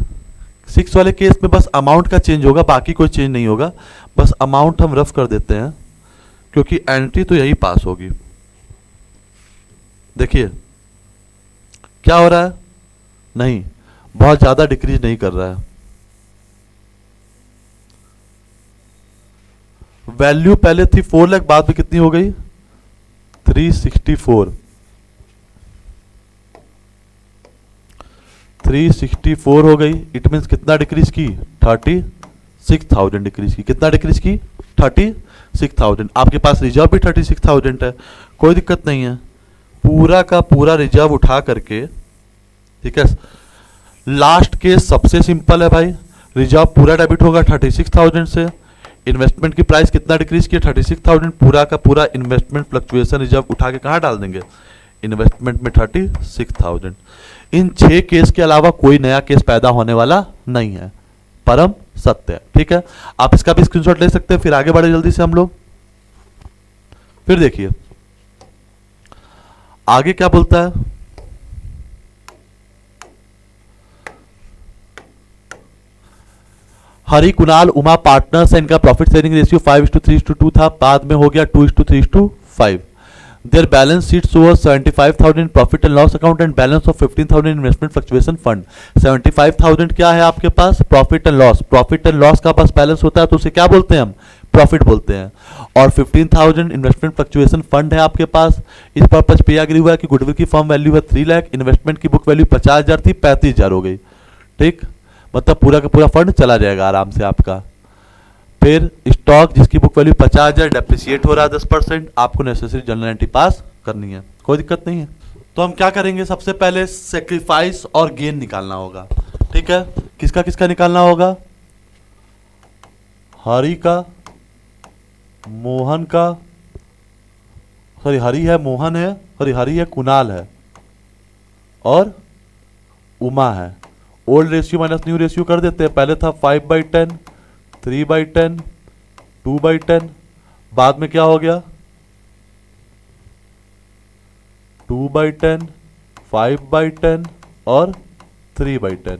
6 वाले केस में बस अमाउंट का चेंज होगा, बाकी कोई चेंज नहीं होगा, बस अमाउंट हम रफ कर देते हैं क्योंकि एंट्री तो यही पास होगी। देखिए क्या हो रहा है, नहीं बहुत ज्यादा डिक्रीज नहीं कर रहा है। वैल्यू पहले थी 4 लाख, बाद में कितनी हो गई 364। 364 हो गई। इट मीन्स कितना डिक्रीज की 36,000 डिक्रीज की। कितना डिक्रीज की 36,000। आपके पास रिजर्व भी 36,000 है, कोई दिक्कत नहीं है। पूरा का पूरा रिजर्व उठा करके, ठीक है, लास्ट केस सबसे सिंपल है भाई, रिजर्व पूरा डेबिट होगा 36,000 से। इन्वेस्टमेंट की प्राइस कितना डिक्रीज किया 36,000। पूरा का पूरा इन्वेस्टमेंट फ्लक्चुएशन रिजर्व उठा के कहाँ डाल देंगे, इन्वेस्टमेंट में 36,000। इन 6 केस के अलावा कोई नया केस पैदा होने वाला नहीं है, परम सत्य है। ठीक है, आप इसका भी स्क्रीनशॉट ले सकते हैं। फिर आगे बढ़े जल्दी से हम लोग। फिर देखिए आगे क्या बोलता है। हरी, कुणाल, उमा पार्टनर्स है, इनका प्रॉफिट शेयरिंग रेशियो 5:3:2 था, बाद में हो गया 2:3:5। There balance sheet shows 75,000 profit and loss account and balance of 15,000 investment fluctuation fund. 75,000 क्या है आपके पास, profit and loss. Profit and loss का पास बैलेंस होता है तो उसे क्या बोलते हैं हम, प्रॉफिट बोलते हैं। और 15,000 इन्वेस्टमेंट फ्लक्चुएशन फंड है आपके पास। इस पर्पज पे एग्री हुआ है कि गुडविल की फर्म वैल्यू है 3 लाख, इन्वेस्टमेंट की बुक वैल्यू 50,000 थी, 35,000 हो गई। ठीक, मतलब पूरा का पूरा फंड चला जाएगा आराम से आपका। फिर स्टॉक जिसकी बुक वैल्यू 50,000 डेप्रिसिएट हो रहा है 10%, आपको नेसेसरी जनरल एंट्री पास करनी है, कोई दिक्कत नहीं है। तो हम क्या करेंगे, सबसे पहले सेक्रीफाइस और गेन निकालना होगा। ठीक है, किसका किसका निकालना होगा, हरी का, मोहन का, सॉरी हरी है, मोहन है, सॉरी हरी है, कुणाल है और उमा है। Old ratio minus new ratio कर देते हैं। पहले था 5/10, 3/10, 2/10, बाद में क्या हो गया 2/10, 5/10 और 3/10।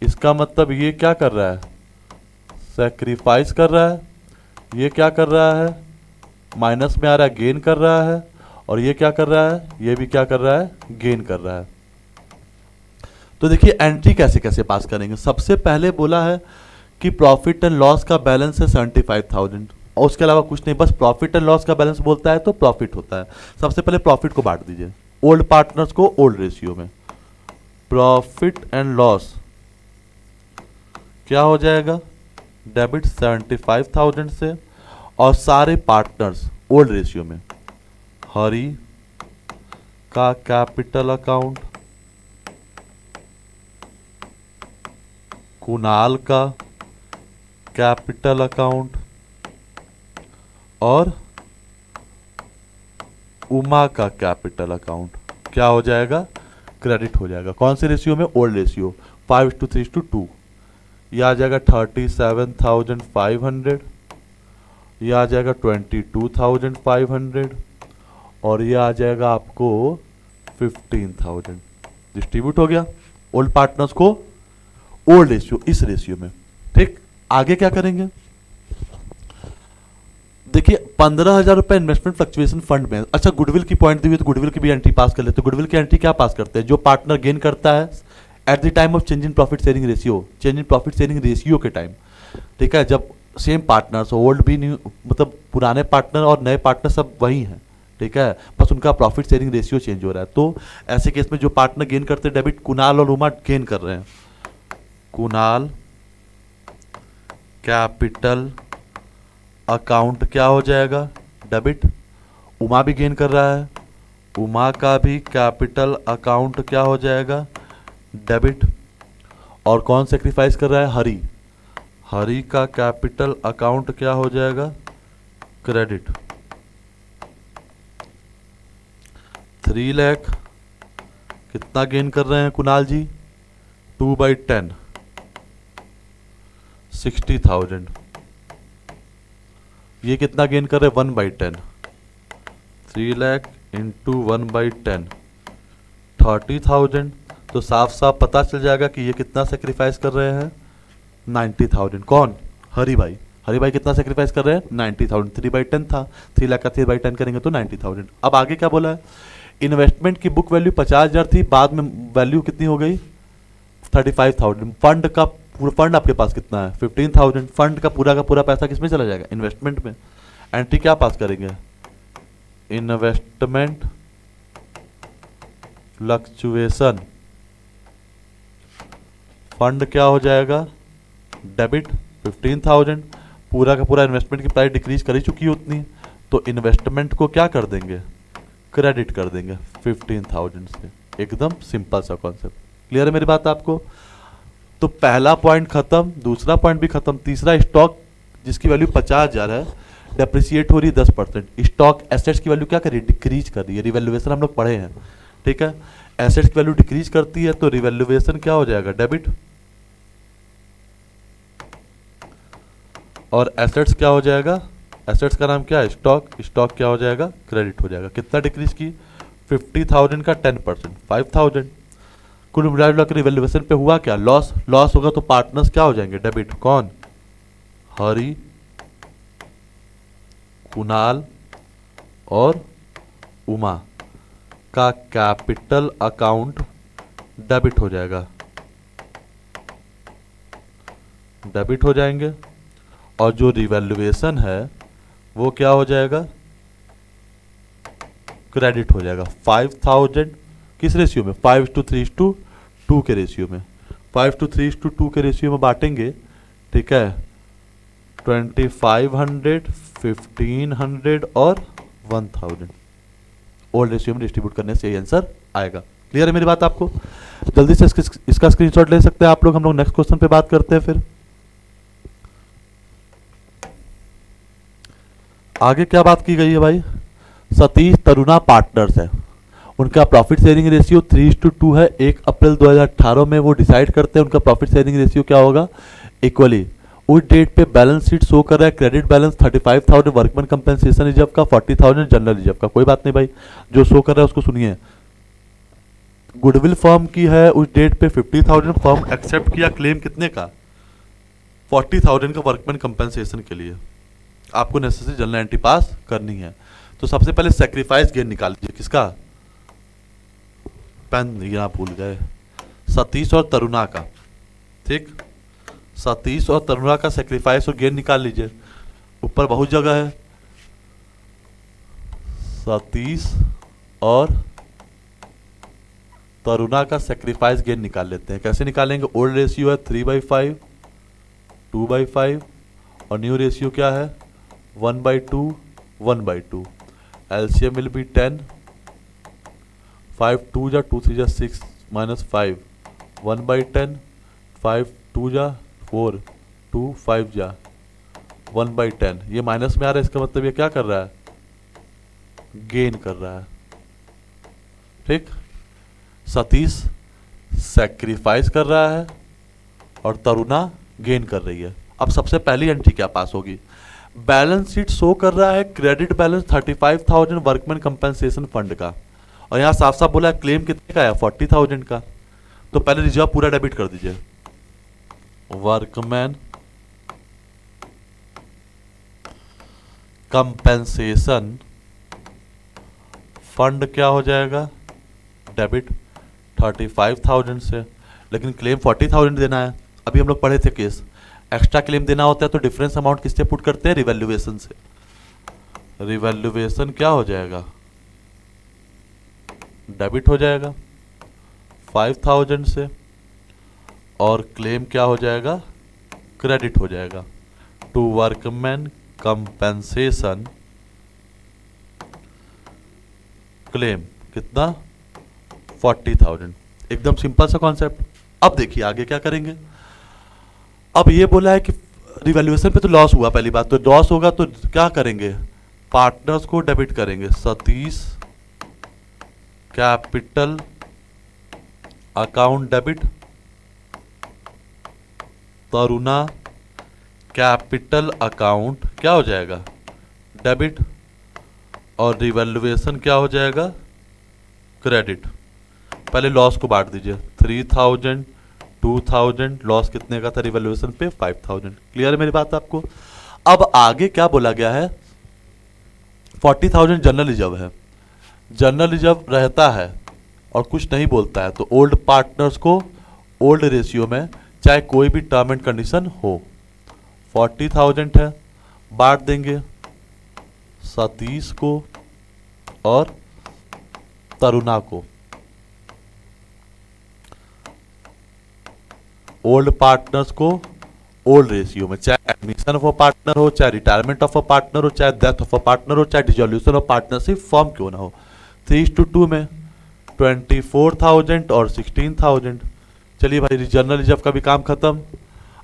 इसका मतलब ये क्या कर रहा है, सैक्रिफाइस कर रहा है। ये क्या कर रहा है, माइनस में आ रहा है, गेन कर रहा है। और ये क्या कर रहा है, ये भी क्या कर रहा है, गेन कर रहा है। तो देखिए एंट्री कैसे कैसे पास करेंगे। सबसे पहले बोला है कि प्रॉफिट एंड लॉस का बैलेंस है 75,000 और उसके अलावा कुछ नहीं, बस प्रॉफिट एंड लॉस का बैलेंस बोलता है तो प्रॉफिट होता है। सबसे पहले प्रॉफिट को बांट दीजिए ओल्ड पार्टनर्स को ओल्ड रेशियो में। प्रॉफिट एंड लॉस क्या हो जाएगा, डेबिट 75,000 से और सारे पार्टनर्स ओल्ड रेशियो में। हरी का कैपिटल अकाउंट, कुणाल का कैपिटल अकाउंट और उमा का कैपिटल अकाउंट क्या हो जाएगा, क्रेडिट हो जाएगा। कौन से रेशियो में, ओल्ड रेशियो 5:3:2। यह आ जाएगा 37,500, यह आ जाएगा 22,500 और यह आ जाएगा आपको 15,000। डिस्ट्रीब्यूट हो गया ओल्ड पार्टनर्स को ओल्ड रेशियो, इस रेशियो में। ठीक, आगे क्या करेंगे, देखिए 15,000 रुपए इन्वेस्टमेंट फ्लक्चुएशन फंड में। अच्छा, गुडविल की पॉइंट दी हुई तो गुडविल की भी एंट्री पास कर लेते। गुडविल की एंट्री क्या पास करते हैं, जो पार्टनर गेन करता है at the time of change in profit sharing ratio, change in profit sharing ratio के टाइम। ठीक है, जब सेम पार्टनर्स, ओल्ड भी न्यू, मतलब पुराने पार्टनर और नए पार्टनर सब वही हैं। ठीक है, बस उनका प्रॉफिट शेयरिंग रेशियो चेंज हो रहा है। तो ऐसे केस में जो पार्टनर गेन करते हैं डेबिट, कुणाल और उमा गेन कर रहे हैं। कुणाल कैपिटल अकाउंट क्या हो जाएगा, डेबिट। उमा भी गेन कर रहा है, उमा का भी कैपिटल अकाउंट क्या हो जाएगा, डेबिट। और कौन सेक्रीफाइस कर रहा है, हरी। हरी का कैपिटल अकाउंट क्या हो जाएगा, क्रेडिट। 3 लाख कितना गेन कर रहे हैं कुणाल जी, 2/10, 60,000। ये कितना गेन कर रहे हैं, 1/10, 3 लाख इंटू 1/10, 30,000। तो साफ साफ पता चल जाएगा कि ये कितना सेक्रीफाइस कर रहे हैं, 90,000। कौन, हरी भाई। हरी भाई कितना सेक्रीफाइस कर रहे हैं, 90,000। 3/10 था, 3 लाख का 3/10 करेंगे तो 90,000। अब आगे क्या बोला है, इन्वेस्टमेंट की बुक वैल्यू 50,000 थी, बाद में वैल्यू कितनी हो गई, 35,000। फंड का पूरा फंड आपके पास कितना है, 15,000। फंड का पूरा पैसा किसमें चला जाएगा, इन्वेस्टमेंट में। एंट्री क्या पास करेंगे, इन्वेस्टमेंट फ्लक्चुएशन, फंड क्या हो जाएगा, डेबिट 15,000। पूरा का पूरा इन्वेस्टमेंट की प्राइस डिक्रीज कर ही चुकी है उतनी, तो इन्वेस्टमेंट को क्या कर देंगे, क्रेडिट कर देंगे 15,000 से। एकदम सिंपल सा कॉन्सेप्ट। क्लियर है मेरी बात आपको? तो पहला पॉइंट खत्म, दूसरा पॉइंट भी खत्म। तीसरा, स्टॉक जिसकी वैल्यू 50,000 है डेप्रिसिएट हो रही है 10%। स्टॉक एसेट्स की वैल्यू क्या कर रही है, डिक्रीज कर रही है। रिवैल्यूएशन हम लोग पढ़े हैं, ठीक है। एसेट्स की वैल्यू डिक्रीज करती है तो रिवैल्यूएशन क्या हो जाएगा, डेबिट। और एसेट्स क्या हो जाएगा, एसेट्स का नाम क्या है, स्टॉक। स्टॉक क्या हो जाएगा, क्रेडिट हो जाएगा। कितना डिक्रीज की, 50,000 का 10%, 5,000। कुल मिला के रिवैल्यूएशन पे हुआ क्या, लॉस। लॉस होगा तो पार्टनर्स क्या हो जाएंगे, डेबिट। कौन, हरी, कुणाल और उमा का कैपिटल अकाउंट डेबिट हो जाएगा, डेबिट हो जाएंगे। और जो रिवैल्यूएशन है वो क्या हो जाएगा, क्रेडिट हो जाएगा। 5,000 किस रेशियो में, 5:3:2 के रेशियो में। 5:3:2 के रेशियो में बांटेंगे, ठीक है। 2500, 1500 और 1000 ओल्ड रेशियो में डिस्ट्रीब्यूट करने से यही आंसर आएगा। क्लियर है मेरी बात आपको? जल्दी से इसका स्क्रीनशॉट ले सकते हैं आप लोग। हम लोग नेक्स्ट क्वेश्चन पे बात करते हैं। फिर आगे क्या बात की गई है भाई, सतीश तरुणा पार्टनर्स है, उनका प्रॉफिट शेयरिंग रेशियो 3:2 है। 1 अप्रैल 2018 में वो डिसाइड करते हैं उनका प्रॉफिट शेयरिंग रेशियो क्या होगा, इक्वली। उस डेट पे बैलेंस शीट शो कर रहा है credit balance 35,000 workman compensation reserve का, 40,000 जनरल रिजर्व का। कोई बात नहीं भाई, जो शो कर रहा है उसको सुनिए। गुडविल फर्म की है उस डेट पे 50,000, फर्म एक्सेप्ट किया क्लेम कितने का, 40,000 का वर्कमैन कंपेंसेशन के लिए। आपको नेसेसरी जनरल एंट्री पास करनी है। तो सबसे पहले सेक्रीफाइस गेन निकाल लीजिए, किसका, पेन यहाँ भूल गए, सतीश और तरुणा का, ठीक। सतीश और तरुणा का सेक्रीफाइस और गेन निकाल लीजिए। ऊपर बहुत जगह है, सतीश और तरुणा का सेक्रीफाइस गेन निकाल लेते हैं। कैसे निकालेंगे, ओल्ड रेशियो है 3/5, 2/5 और न्यू रेशियो क्या है 1/2, 1/2। एलसीएम विल बी 10, 5 2 जा 2 3 जा 6 -5, 1/10, 5 2 जा 4, 2 5 जा 1/10। ये माइनस में आ रहा है, इसका मतलब ये क्या कर रहा है, गेन कर रहा है, ठीक। सतीश सैक्रिफाइस कर रहा है और तरुणा गेन कर रही है। अब सबसे पहली एंट्री क्या पास होगी, बैलेंस शीट शो कर रहा है credit balance 35,000 workman compensation fund का, और यहां साफ साफ बोला है क्लेम कितने का है 40,000 का। तो पहले रिजर्व पूरा डेबिट कर दीजिए, वर्कमैन कंपेंसेशन फंड क्या हो जाएगा, डेबिट 35,000 से। लेकिन क्लेम 40,000 देना है। अभी हम लोग पढ़े थे केस, एक्स्ट्रा क्लेम देना होता है तो डिफरेंस अमाउंट किससे पुट करते हैं, रिवैल्यूएशन से। रिवैल्यूएशन क्या हो जाएगा, डेबिट हो जाएगा 5,000 से, और क्लेम क्या हो जाएगा, क्रेडिट हो जाएगा टू वर्कमैन कंपेंसेशन क्लेम कितना 40,000। एकदम सिंपल सा कॉन्सेप्ट। अब देखिए आगे क्या करेंगे। अब ये बोला है कि रिवैल्यूएशन पे तो लॉस हुआ, पहली बात तो लॉस होगा तो क्या करेंगे, पार्टनर्स को डेबिट करेंगे। Satish capital account debit, Taruna capital account क्या हो जाएगा, डेबिट, और रिवैल्यूएशन क्या हो जाएगा, क्रेडिट। पहले लॉस को बांट दीजिए, 3,000, 2,000, लॉस कितने का था रिवैल्यूएशन पे 5,000। क्लियर है मेरी बात आपको। अब आगे क्या बोला गया है, 40,000 जनरल रिजर्व है, जनरल रिजर्व रहता है और कुछ नहीं बोलता है तो ओल्ड पार्टनर्स को ओल्ड रेशियो में चाहे कोई भी टर्म एंड कंडीशन हो 40,000 है, बांट देंगे सतीश को और तरुणा को। ओल्ड पार्टनर्स को ओल्ड रेशियो में, चाहे एडमिशन ऑफ अ पार्टनर हो, चाहे रिटायरमेंट ऑफ अ पार्टनर हो, चाहे डेथ ऑफ अ पार्टनर हो, चाहे डिसोल्यूशन ऑफ पार्टनरशिप फॉर्म क्यों ना हो। 3:2 में 24,000 और 16,000। चलिए भाई, जनरल रिजर्व का भी काम खत्म।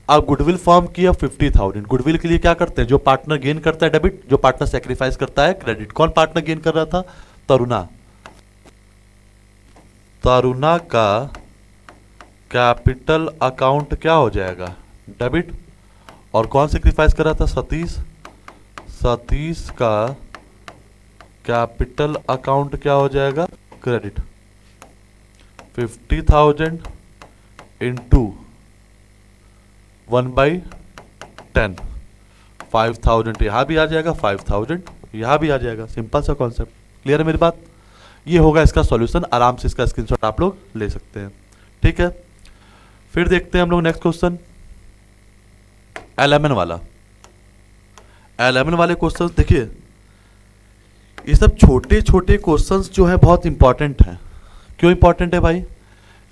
अब गुडविल फॉर्म किया 50,000। गुडविल के लिए क्या करते हैं, जो पार्टनर गेन करता है डेबिट, जो पार्टनर सेक्रीफाइस करता है क्रेडिट। कौन पार्टनर गेन कर रहा था, तरुणा। तरुणा का कैपिटल अकाउंट क्या हो जाएगा, डेबिट। और कौन सेक्रीफाइस कर रहा था, सतीश। सतीश का कैपिटल अकाउंट क्या हो जाएगा, क्रेडिट। 50,000 इंटू 1/10, 5,000 यहाँ भी आ जाएगा, 5,000 यहाँ भी आ जाएगा। सिंपल सा कॉन्सेप्ट, क्लियर है मेरी बात। ये होगा इसका सॉल्यूशन, आराम से इसका स्क्रीनशॉट आप लोग ले सकते हैं, ठीक है। फिर देखते हैं हम लोग नेक्स्ट क्वेश्चन, एलएमएन वाला। एलएमएन वाले क्वेश्चंस देखिए, ये सब छोटे छोटे क्वेश्चंस जो है बहुत इंपॉर्टेंट हैं। क्यों इंपॉर्टेंट है भाई,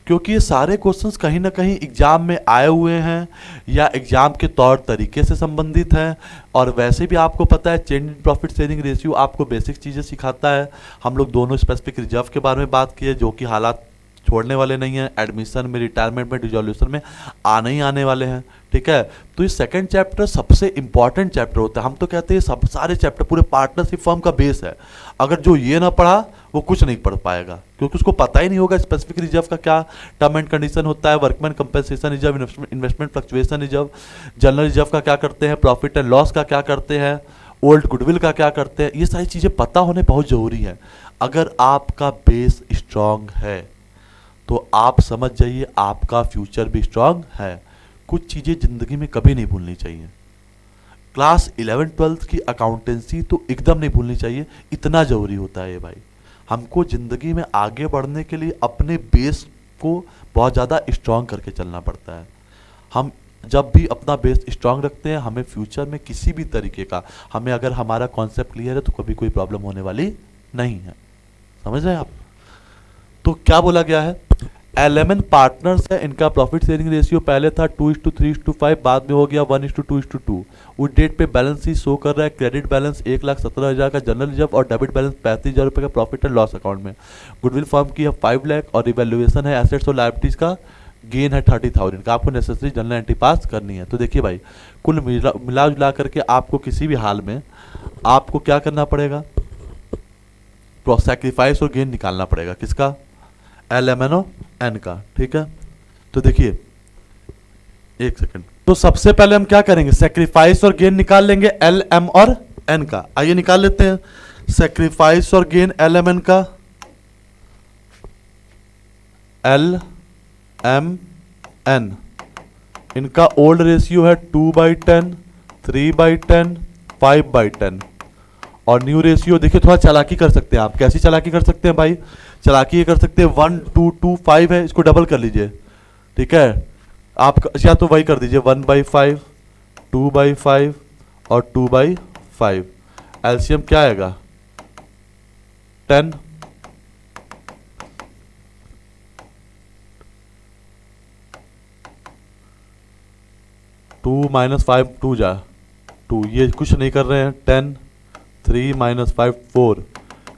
क्योंकि ये सारे क्वेश्चंस कहीं ना कहीं एग्जाम में आए हुए हैं या एग्जाम के तौर तरीके से संबंधित हैं। और वैसे भी आपको पता है change in profit sharing ratio आपको बेसिक चीज़ें सिखाता है। हम लोग दोनों स्पेसिफिक रिजर्व के बारे में बात किए, जो कि हालात छोड़ने वाले नहीं हैं, एडमिशन में, रिटायरमेंट में, डिसोल्यूशन में आने ही आने वाले हैं, ठीक है। तो ये सेकंड चैप्टर सबसे इंपॉर्टेंट चैप्टर होता है। हम तो कहते हैं सब सारे चैप्टर पूरे पार्टनरशिप फर्म का बेस है। अगर जो ये ना पढ़ा वो कुछ नहीं पढ़ पाएगा, क्योंकि उसको पता ही नहीं होगा स्पेसिफिक रिजर्व का क्या टर्म एंड कंडीशन होता है, workman compensation reserve, investment fluctuation reserve, general reserve का क्या करते हैं, प्रॉफिट एंड लॉस का क्या करते हैं, ओल्ड गुडविल का क्या करते हैं। ये सारी चीज़ें पता होने बहुत ज़रूरी है। अगर आपका बेस स्ट्रांग है तो आप समझ जाइए आपका फ्यूचर भी स्ट्रांग है। कुछ चीज़ें ज़िंदगी में कभी नहीं भूलनी चाहिए। क्लास 11-12 की अकाउंटेंसी तो एकदम नहीं भूलनी चाहिए, इतना ज़रूरी होता है ये भाई। हमको ज़िंदगी में आगे बढ़ने के लिए अपने बेस को बहुत ज़्यादा स्ट्रांग करके चलना पड़ता है। हम जब भी अपना बेस स्ट्रांग रखते हैं, हमें फ्यूचर में किसी भी तरीके का, हमें अगर हमारा कॉन्सेप्ट क्लियर है तो कभी कोई प्रॉब्लम होने वाली नहीं है। समझ रहे हैं आप। तो क्या बोला गया है, एलएमएन पार्टनर्स है, इनका प्रॉफिट शेयरिंग रेशियो पहले था 2:3:5, बाद में हो गया 1:2:2। उस डेट पे बैलेंस शीट शो कर रहा है क्रेडिट बैलेंस 1,17,000 का जनरल रिजर्व और डेबिट बैलेंस 35,000 रुपये का प्रॉफिट एंड लॉस अकाउंट में। गुडविल फर्म की है 5 लाख और रिवैल्यूएशन है एसेट्स और लायबिलिटीज का गेन है 30,000 का। आपको नेसेसरी जनरल एंट्री पास करनी है। तो देखिए भाई, कुल मिला जुला करके आपको किसी भी हाल में आपको क्या करना पड़ेगा, सैक्रिफाइस और गेन निकालना पड़ेगा। किसका, LMNO-N का, ठीक है। तो देखिए एक सेकंड, तो सबसे पहले हम क्या करेंगे, सैक्रिफाइस और गेन निकाल लेंगे LM और N का। आइए निकाल लेते हैं सैक्रिफाइस और गेन LMN का। LMN इनका ओल्ड रेशियो है 2/10, 3/10, 5/10 और न्यू रेशियो देखिए थोड़ा चालाकी कर सकते हैं आप। कैसी चालाकी कर सकते हैं भाई, चालाकी ये कर सकते हैं 1:2:5 है, इसको डबल कर लीजिए, ठीक है। आप या तो वही कर दीजिए 1/5, 2/5 और 2/5। एलसीएम क्या आएगा 10। टू माइनस 5 2 जा 2, ये कुछ नहीं कर रहे हैं। 10, 3 - 5 4,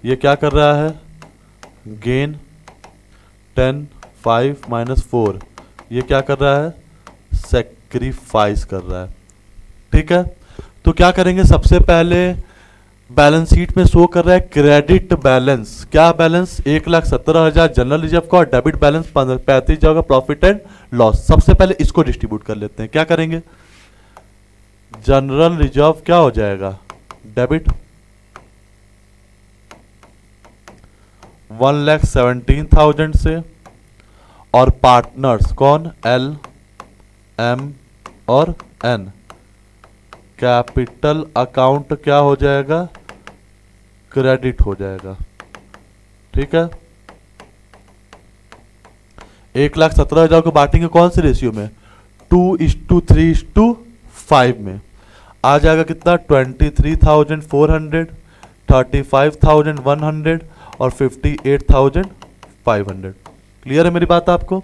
ये क्या कर रहा है, गेन 10, 5 - 4, ये क्या कर रहा है, सेक्रीफाइस कर रहा है, ठीक है। तो क्या करेंगे, सबसे पहले बैलेंस शीट में शो कर रहा है क्रेडिट बैलेंस, क्या बैलेंस 1,17,000 जनरल रिजर्व का और डेबिट बैलेंस 35,000 का प्रॉफिट एंड लॉस। सबसे पहले इसको डिस्ट्रीब्यूट कर लेते हैं। क्या करेंगे, जनरल रिजर्व क्या हो जाएगा, डेबिट 1,17,000 से, और पार्टनर्स कौन, L, M और N, कैपिटल अकाउंट क्या हो जाएगा, क्रेडिट हो जाएगा, ठीक है। 1,17,000 को बांटेंगे कौन से रेशियो में, 2:3:5 में। आ जाएगा कितना, 23,400 35,100 और 58,500। क्लियर है मेरी बात आपको?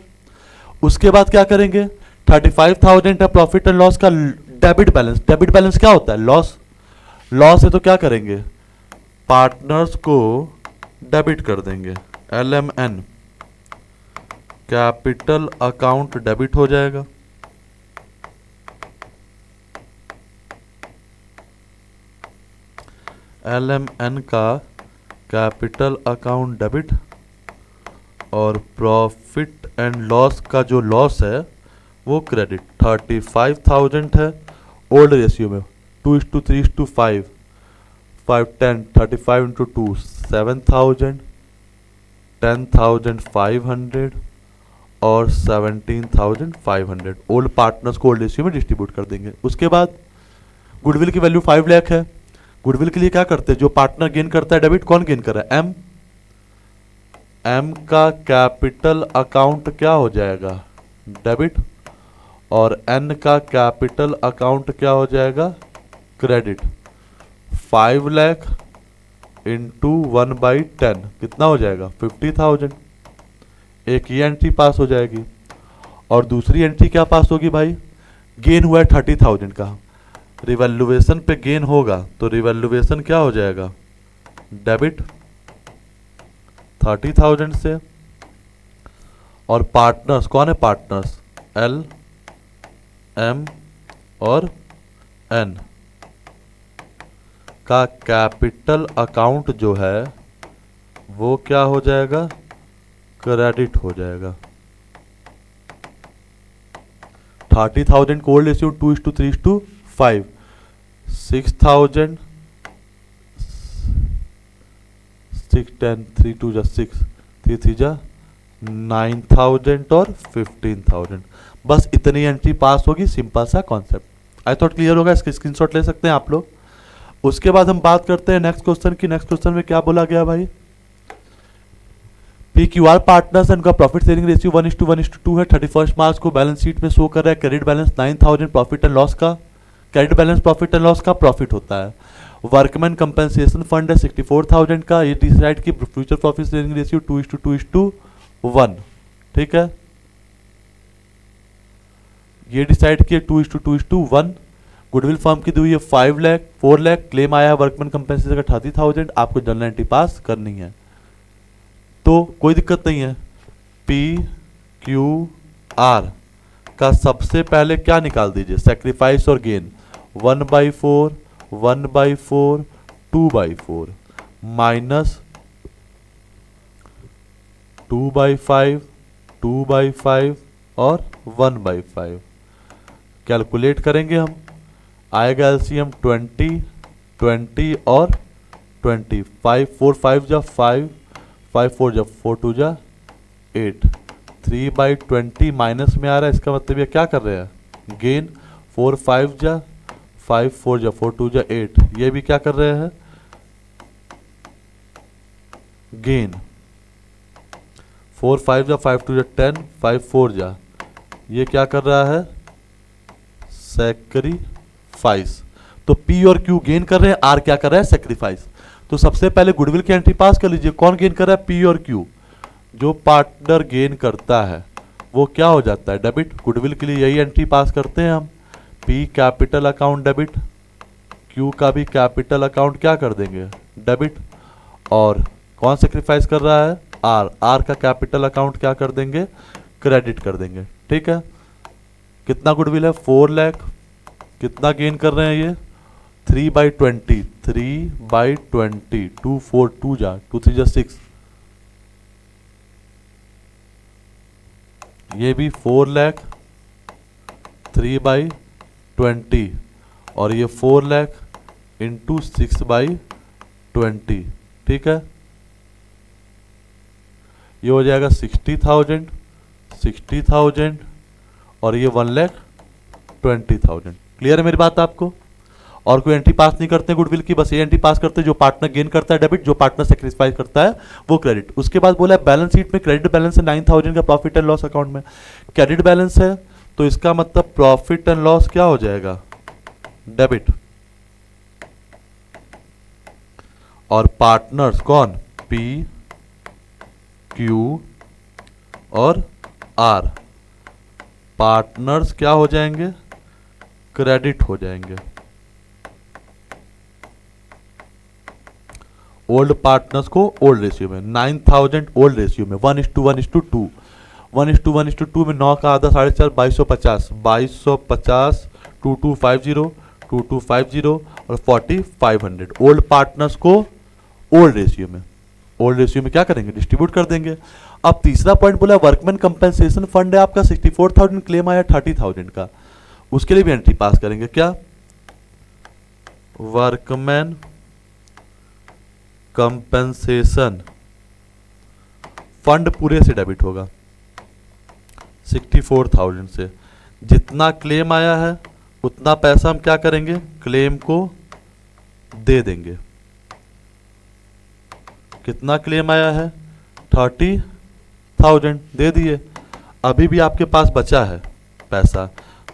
उसके बाद क्या करेंगे, 35,000 है प्रॉफिट एंड लॉस का डेबिट बैलेंस। डेबिट बैलेंस क्या होता है? लॉस। लॉस है तो क्या करेंगे, पार्टनर्स को डेबिट कर देंगे, LMN, कैपिटल अकाउंट डेबिट हो जाएगा। LMN का कैपिटल अकाउंट डेबिट, और प्रॉफिट एंड लॉस का जो लॉस है वो क्रेडिट। 35,000 है ओल्ड रेशियो में 2:3:5, 5 10 35 इंटू 2 7,000, 10,500 और 17,500 ओल्ड पार्टनर्स को ओल्ड रेशियो में डिस्ट्रीब्यूट कर देंगे। उसके बाद गुडविल की वैल्यू 5 लाख है। गुडविल के लिए क्या करते हैं, जो पार्टनर गेन करता है डेबिट, कौन गेन कर रहा है? एम का कैपिटल अकाउंट क्या हो जाएगा, डेबिट, और एन का कैपिटल अकाउंट क्या हो जाएगा, क्रेडिट। 5 लाख इंटू 1/10 कितना हो जाएगा, 50,000। एक ये एंट्री पास हो जाएगी, और दूसरी एंट्री क्या पास होगी भाई, गेन हुआ है 30,000 का, रिवैल्यूएशन पे गेन होगा तो रिवैल्यूएशन क्या हो जाएगा, डेबिट 30,000 से। और पार्टनर्स कौन है, पार्टनर्स एल, एम और एन का कैपिटल अकाउंट जो है वो क्या हो जाएगा, क्रेडिट हो जाएगा। 30,000 कोल्ड रेशियो 2:3:5, 6,000, 6 10 3 2 जा 6 3 3 जा 9,000 और 15,000। बस इतनी एंट्री पास होगी, सिंपल सा कॉन्सेप्ट। आई थॉट क्लियर होगा, इसके स्क्रीनशॉट ले सकते हैं आप लोग। उसके बाद हम बात करते हैं नेक्स्ट क्वेश्चन की। नेक्स्ट क्वेश्चन में क्या बोला गया भाई, PQR पार्टनर्स एंड का प्रॉफिट शेयरिंग रेशियो 1:1:2 है। 31 मार्च को बैलेंस शीट में शो कर रहा है। Credit balance 9,000 profit and loss का, credit balance profit and loss का प्रॉफिट होता है। वर्कमैन कंपनसेशन फंड है 64,000 का। ये डिसाइड की फ्यूचर प्रॉफिट शेयरिंग रेशियो 2:2:1, ठीक है, ये डिसाइड किया 2:2:1। गुडविल फर्म की दी हुई है 5 लाख, 4 लाख क्लेम आया है वर्कमैन कंपनसेशन का 30,000। आपको जनरल एंट्री पास करनी है तो कोई दिक्कत नहीं है। PQR का सबसे पहले क्या निकाल दीजिए, सेक्रीफाइस और गेन 1/4, 1/4, 2/4 माइनस 2/5, 2/5 और 1/5। कैलकुलेट करेंगे हम, आएगा एलसीएम 20, 20 और 20। 5 4 5 जा 5, 5 4 जा 4 2 जा 8, 3/20 माइनस में आ रहा है, इसका मतलब ये क्या कर रहे हैं, गेन। 4 5 जा 5 4 जा 4 2 जा 8, ये भी क्या कर रहे हैं, गेन। 4 5 जा 5 2 जा 10, 5 4 जा, ये क्या कर रहा है, सैक्रिफाइस। तो P और Q गेन कर रहे हैं, R क्या कर रहा है, सैक्रिफाइस। तो सबसे पहले गुडविल की एंट्री पास कर लीजिए। कौन गेन कर रहा है, P और Q। जो पार्टनर गेन करता है वो क्या हो जाता है, डेबिट। गुडविल के लिए यही एंट्री पास करते हैं हम, P capital account debit, Q का भी कैपिटल अकाउंट क्या कर देंगे, डेबिट। और कौन सैक्रिफाइस कर रहा है, R, R का कैपिटल अकाउंट क्या कर देंगे, क्रेडिट कर देंगे, ठीक है। कितना गुडविल है, 4 लाख। कितना गेन कर रहे हैं ये, 3/20, 3/20, 2 4 2 जा 2 3 जा 6, ये भी 4 लाख 3/20, और ये 4 लाख इंटू 6/20, ठीक है। ये हो जाएगा 60,000, 60,000 और ये 1,20,000। क्लियर है मेरी बात आपको। और कोई एंट्री पास नहीं करते गुडविल की, बस ये एंट्री पास करते हैं जो पार्टनर गेन करता है डेबिट, जो पार्टनर सैक्रिफाइस करता है वो क्रेडिट। उसके बाद बोला है बैलेंस शीट में क्रेडिट बैलेंस है 9,000 का, प्रॉफिट एंड लॉस अकाउंट में क्रेडिट बैलेंस है, तो इसका मतलब प्रॉफिट एंड लॉस क्या हो जाएगा, डेबिट। और पार्टनर्स कौन, पी क्यू और आर, पार्टनर्स क्या हो जाएंगे, क्रेडिट हो जाएंगे। ओल्ड पार्टनर्स को ओल्ड रेशियो में 9000 ओल्ड रेशियो में 1:1:2, 1:1:2 में 9 का आधा 4.5 2250, 2250 2250 2250 और 4500 ओल्ड पार्टनर्स को ओल्ड रेशियो में, ओल्ड रेशियो में क्या करेंगे, डिस्ट्रीब्यूट कर देंगे। अब तीसरा पॉइंट बोला वर्कमैन कंपेंसेशन फंड है आपका 64,000, क्लेम आया 30,000 का, उसके लिए भी एंट्री पास करेंगे। क्या, वर्कमैन कंपेंसेशन फंड पूरे से डेबिट होगा 64,000 से, जितना क्लेम आया है उतना पैसा हम क्या करेंगे, क्लेम को दे देंगे। कितना क्लेम आया है, 30,000 दे दिए। अभी भी आपके पास बचा है पैसा,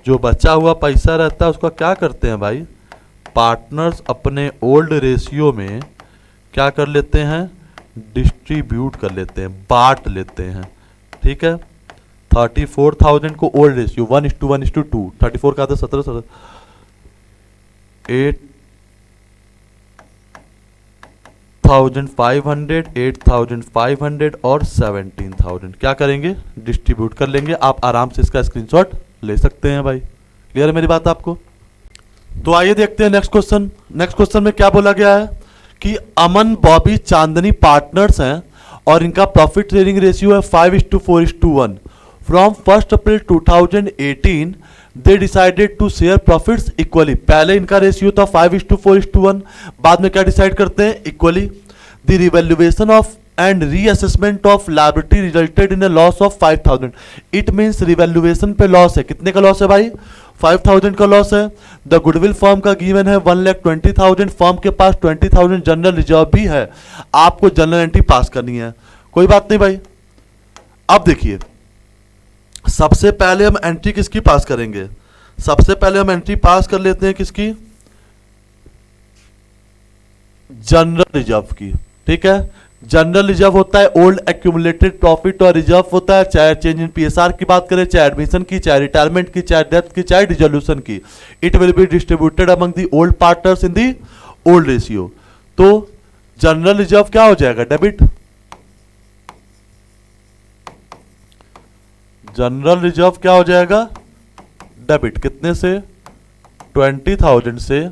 जो बचा हुआ पैसा रहता है उसका क्या करते हैं भाई, पार्टनर्स अपने ओल्ड रेशियो में क्या कर लेते हैं, डिस्ट्रीब्यूट कर लेते हैं, बांट लेते हैं। ठीक है, 34,000 को ओल्ड रेशियो 1:1:2, 34 का था 17, 8,500, 8,500 और 17,000 क्या करेंगे, डिस्ट्रीब्यूट कर लेंगे। आप आराम से इसका स्क्रीनशॉट ले सकते हैं भाई। क्लियर है मेरी बात आपको? तो आइए देखते हैं नेक्स्ट क्वेश्चन। नेक्स्ट क्वेश्चन में क्या बोला गया है कि अमन, बॉबी, चांदनी पार्टनर्स हैं और इनका प्रॉफिट शेयरिंग रेशियो है 5:4:1। From 1 April 2018 they decided to share profits equally. पहले इनका रेशियो था 5:4:1, बाद में क्या डिसाइड करते हैं, equally. The revaluation of and reassessment of liability resulted in a loss of 5,000। It means revaluation पे लॉस है, कितने का लॉस है भाई, 5,000 का लॉस है। द गुडविल फर्म का गिवन है 1,20,000, फर्म के पास 20,000 जनरल रिजर्व भी है। आपको जनरल एंट्री पास करनी है, कोई बात नहीं भाई। अब देखिए, सबसे पहले हम एंट्री किसकी पास करेंगे, सबसे पहले हम एंट्री पास कर लेते हैं किसकी, जनरल रिजर्व की। ठीक है, जनरल रिजर्व होता है ओल्ड एक्यूमुलेटेड प्रॉफिट और रिजर्व होता है चाहे चेंज इन पीएसआर की बात करें, चाहे एडमिशन की, चाहे रिटायरमेंट की, चाहे डेथ की, चाहे डिसोल्यूशन की। It will be distributed among the old partners in the old ratio. तो जनरल रिजर्व क्या हो जाएगा, डेबिट। जनरल रिजर्व क्या हो जाएगा, डेबिट। कितने से, 20,000 से।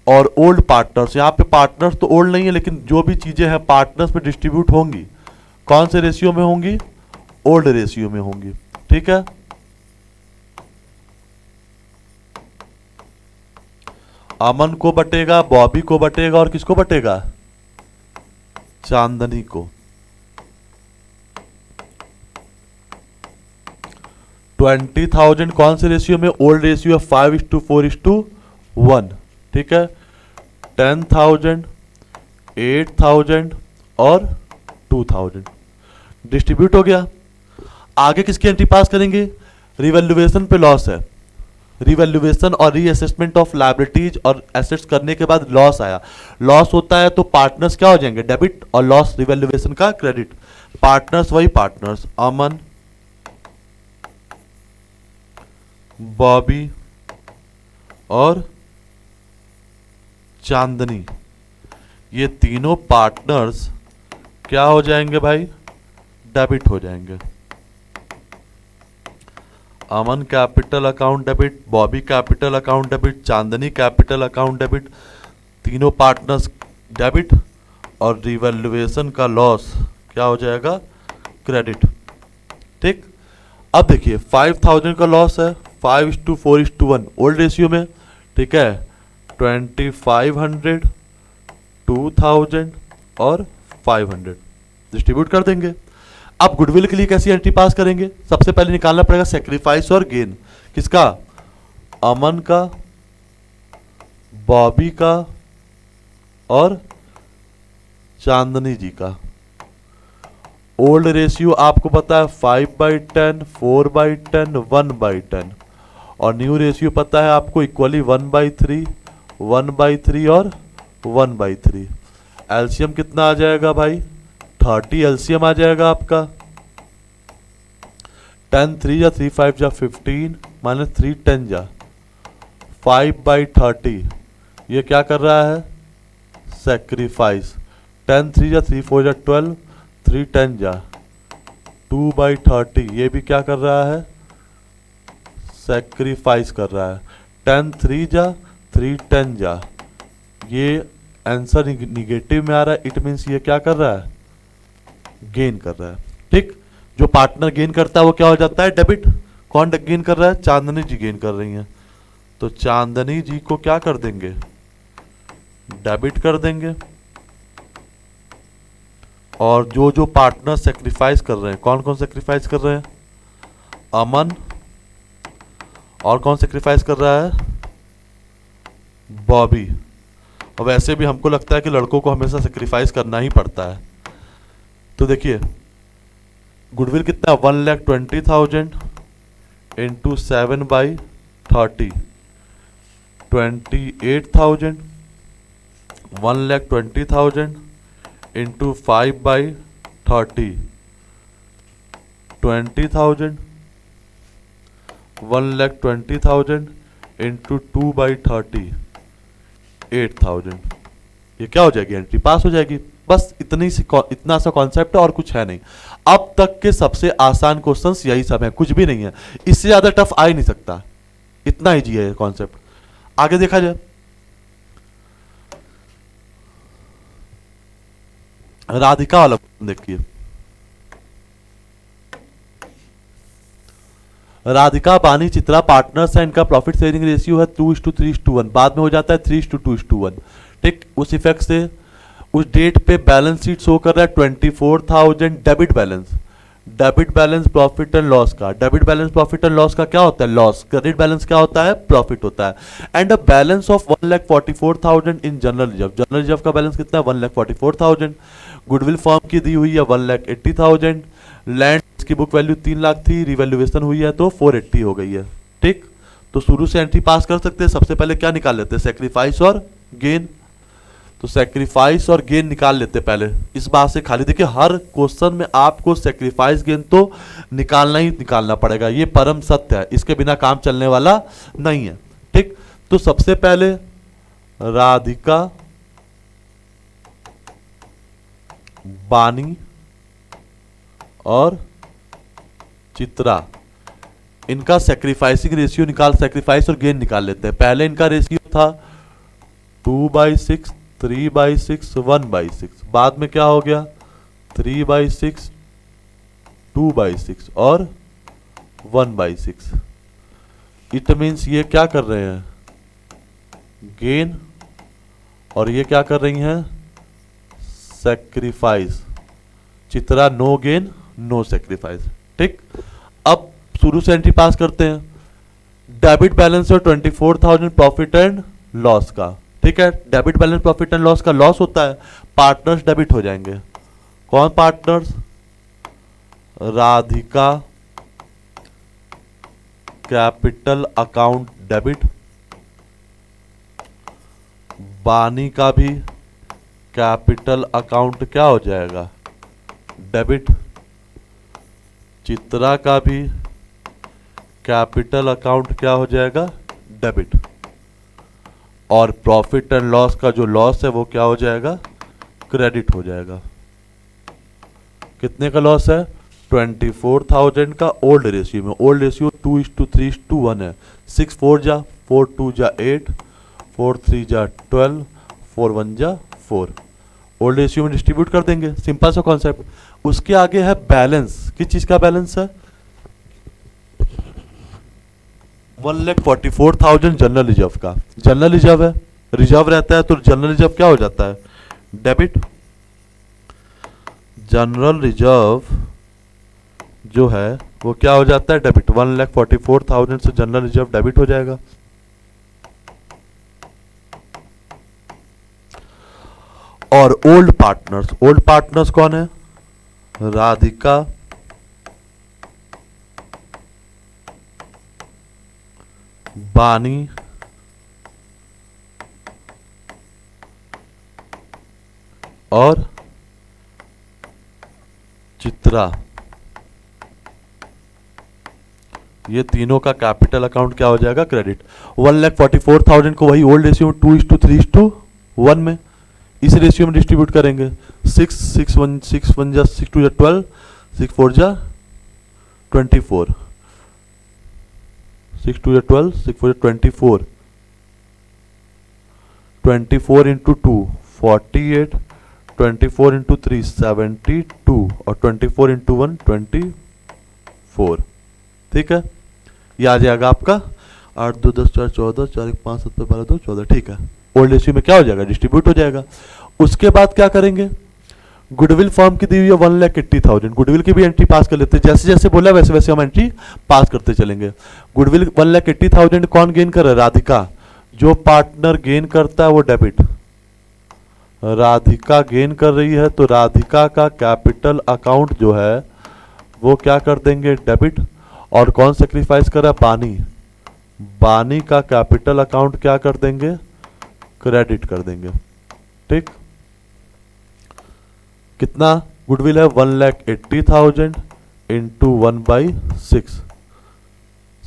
और ओल्ड पार्टनर्स, यहाँ पे पार्टनर्स तो ओल्ड नहीं है लेकिन जो भी चीजें हैं पार्टनर्स में डिस्ट्रीब्यूट होंगी, कौन से रेशियो में होंगी, ओल्ड रेशियो में होंगी। ठीक है, अमन को बटेगा, बॉबी को बटेगा और किसको बटेगा, चांदनी को। 20,000 कौन से रेशियो में, ओल्ड रेशियो 5:4:1। ठीक है, 10,000, 8,000 और 2,000 डिस्ट्रीब्यूट हो गया। आगे किसकी एंट्री पास करेंगे, रिवैल्यूएशन पे लॉस है, रिवैल्यूएशन और रीअसेसमेंट ऑफ लायबिलिटीज और एसेट्स करने के बाद लॉस आया, लॉस होता है तो पार्टनर्स क्या हो जाएंगे, डेबिट, और लॉस रिवैल्यूएशन का क्रेडिट। पार्टनर्स वही पार्टनर्स, अमन, बॉबी और चांदनी, ये तीनों पार्टनर्स क्या हो जाएंगे भाई, डेबिट हो जाएंगे। Aman capital account debit, Bobby capital account debit, Chandni capital account debit, तीनों पार्टनर्स डेबिट, और रिवैल्यूएशन का लॉस क्या हो जाएगा, क्रेडिट। ठीक, अब देखिए 5,000 का लॉस है 5:4:1 ओल्ड रेशियो में। ठीक है, 2,500, 2,000 और 500 डिस्ट्रीब्यूट कर देंगे। अब गुडविल के लिए कैसी एंट्री पास करेंगे, सबसे पहले निकालना पड़ेगा सेक्रीफाइस और गेन, किसका, अमन का, बॉबी का और चांदनी जी का। ओल्ड रेशियो आपको पता है 5/10, 4/10, 1/10, और न्यू रेशियो पता है आपको इक्वली 1/3, 1/3 और 1/3। एलसीएम कितना आ जाएगा भाई, 30 एलसीएम आ जाएगा आपका। 10 3 जा 3 5 जा 15 माइनस 3 10 जा 5/30। ये क्या कर रहा है, सेक्रीफाइस। 10 3 जा 3 4 जा 12, 3 10 जा 2/30। ये भी क्या कर रहा है, सेक्रीफाइस कर रहा है। 10 3 जा 3 10 जा, ये आंसर निगेटिव में आ रहा है। इट मीन्स ये क्या कर रहा है, गेन कर रहा है। ठीक, जो पार्टनर गेन करता है वो क्या हो जाता है, डेबिट। कौन गेन कर रहा है, चांदनी जी गेन कर रही हैं, तो चांदनी जी को क्या कर देंगे, डेबिट कर देंगे। और जो जो पार्टनर सेक्रीफाइस कर रहे हैं, कौन कौन सेक्रीफाइस कर रहे हैं, अमन। और कौन सेक्रीफाइस कर रहा है, बॉबी। और वैसे भी हमको लगता है कि लड़कों को हमेशा सेक्रीफाइस करना ही पड़ता है। तो देखिए गुडविल कितना, 1,20,000 इंटू 7/30, 28,000। 1,20,000 इंटू 5/30, 20,000। 1,20,000 इंटू 2/30, 8,000। ये क्या हो जाएगी, एंट्री पास हो जाएगी। बस इतना सा कॉन्सेप्ट है और कुछ है नहीं। अब तक के सबसे आसान क्वेश्चंस यही सब हैं, कुछ भी नहीं है। इससे ज्यादा टफ आ ही नहीं सकता, इतना इजी है कॉन्सेप्ट। आगे देखा जाए, राधिका वाला देखिए। राधिका, बानी, चित्रा पार्टनर्स है, इनका प्रॉफिट शेयरिंग रेशियो है 2:3:1। बाद में हो जाता है 3:2:1। ठीक, उस इफेक्ट से उस डेट पे बैलेंस शीट शो कर रहा है 24,000 debit balance. Debit balance profit and loss का, debit balance profit and loss का क्या होता है, लॉस। क्रेडिट बैलेंस क्या होता है, प्रॉफिट होता है। And a balance of 1,44,000 in general reserve. General reserve का बैलेंस कितना है, 1,44,000। गुडविल फॉर्म की दी हुई है 1,80,000। लैंड की बुक वैल्यू 3 लाख थी, रिवैल्यूएशन हुई है तो 480 हो गई है। ठीक, तो शुरू से एंट्री पास कर सकते हैं। सबसे पहले क्या निकाल लेते हैं, सेक्रीफाइस और गेन। तो सेक्रीफाइस और गेन निकाल लेते हैं पहले। इस बात से खाली देखिए, हर क्वेश्चन में आपको सेक्रीफाइस गेन तो निकालना ही निकालना पड़ेगा, ये परम सत्य है, इसके बिना काम चलने वाला नहीं है। ठीक, तो सबसे पहले राधिका, बानी और चित्रा, इनका सेक्रीफाइसिंग रेशियो सेक्रीफाइस और गेन निकाल लेते हैं। पहले इनका रेशियो था 2/6, 3/6, 1/6। बाद में क्या हो गया, 3/6, 2/6 और 1/6। इट मीन्स ये क्या कर रहे हैं, गेन, और ये क्या कर रही हैं, sacrifice. Chitra no gain no sacrifice. ठीक, अब शुरू से एंट्री पास करते हैं। डेबिट बैलेंस है 24,000 प्रॉफिट एंड लॉस का। ठीक है, debit balance profit and loss का लॉस होता है, पार्टनर्स डेबिट हो जाएंगे। कौन partners, Radhika capital account debit, बानी का भी कैपिटल अकाउंट क्या हो जाएगा, डेबिट। चित्रा का भी कैपिटल अकाउंट क्या हो जाएगा, डेबिट। और प्रॉफिट एंड लॉस का जो लॉस है वो क्या हो जाएगा, क्रेडिट हो जाएगा। कितने का लॉस है, 24,000 का ओल्ड रेशियो में। ओल्ड रेशियो 2:3:1 है। 6 4 जा 4 2 जा 8, 4 3 जा 12, 4 1 जा 4। ओल्ड रेशियो में डिस्ट्रीब्यूट कर देंगे, सिंपल सा कॉन्सेप्ट। उसके आगे है बैलेंस, किस चीज का बैलेंस है, 1,44,000 जनरल रिजर्व का। जनरल रिजर्व है, रिजर्व रहता है तो जनरल रिजर्व क्या हो जाता है, डेबिट। जनरल रिजर्व जो है वो क्या हो जाता है, डेबिट। 1,44,000 से जनरल रिजर्व डेबिट हो जाएगा। और ओल्ड पार्टनर्स कौन है, राधिका, बानी, और चित्रा, ये तीनों का कैपिटल अकाउंट क्या हो जाएगा, क्रेडिट। 1,44,000 को वही ओल्ड रेशियो में 2:3:1 में इस रेशियो में डिस्ट्रीब्यूट करेंगे। 6 जा 6 2 जा 12, 6 4 जा 24, 6 2 जा 12, 6 4 जा 24, 24 इंटू 2 48, 24 इंटू 3 72 और 24 इंटू 1 24। ठीक है, ये आ जाएगा आपका 8 2 10 4 14, 4 1 5 7 12 2 14। ठीक है, ओल्ड रेशियो में क्या हो जाएगा, डिस्ट्रीब्यूट हो जाएगा। उसके बाद क्या करेंगे, गुडविल फॉर्म की दी हुई है 1,80,000, गुडविल की भी एंट्री पास कर लेते हैं। जैसे जैसे बोला वैसे वैसे हम एंट्री पास करते चलेंगे। गुडविल 1,80,000 कौन गेन कर रहा है, राधिका। जो पार्टनर गेन करता है वो डेबिट, राधिका गेन कर रही है तो राधिका का कैपिटल अकाउंट जो है वो क्या कर देंगे, डेबिट। और कौन सेक्रीफाइस कर रहा है, बानी, बानी का कैपिटल अकाउंट क्या कर देंगे, क्रेडिट कर देंगे। ठीक, कितना गुडविल है, 1,80,000 इंटू 1/6,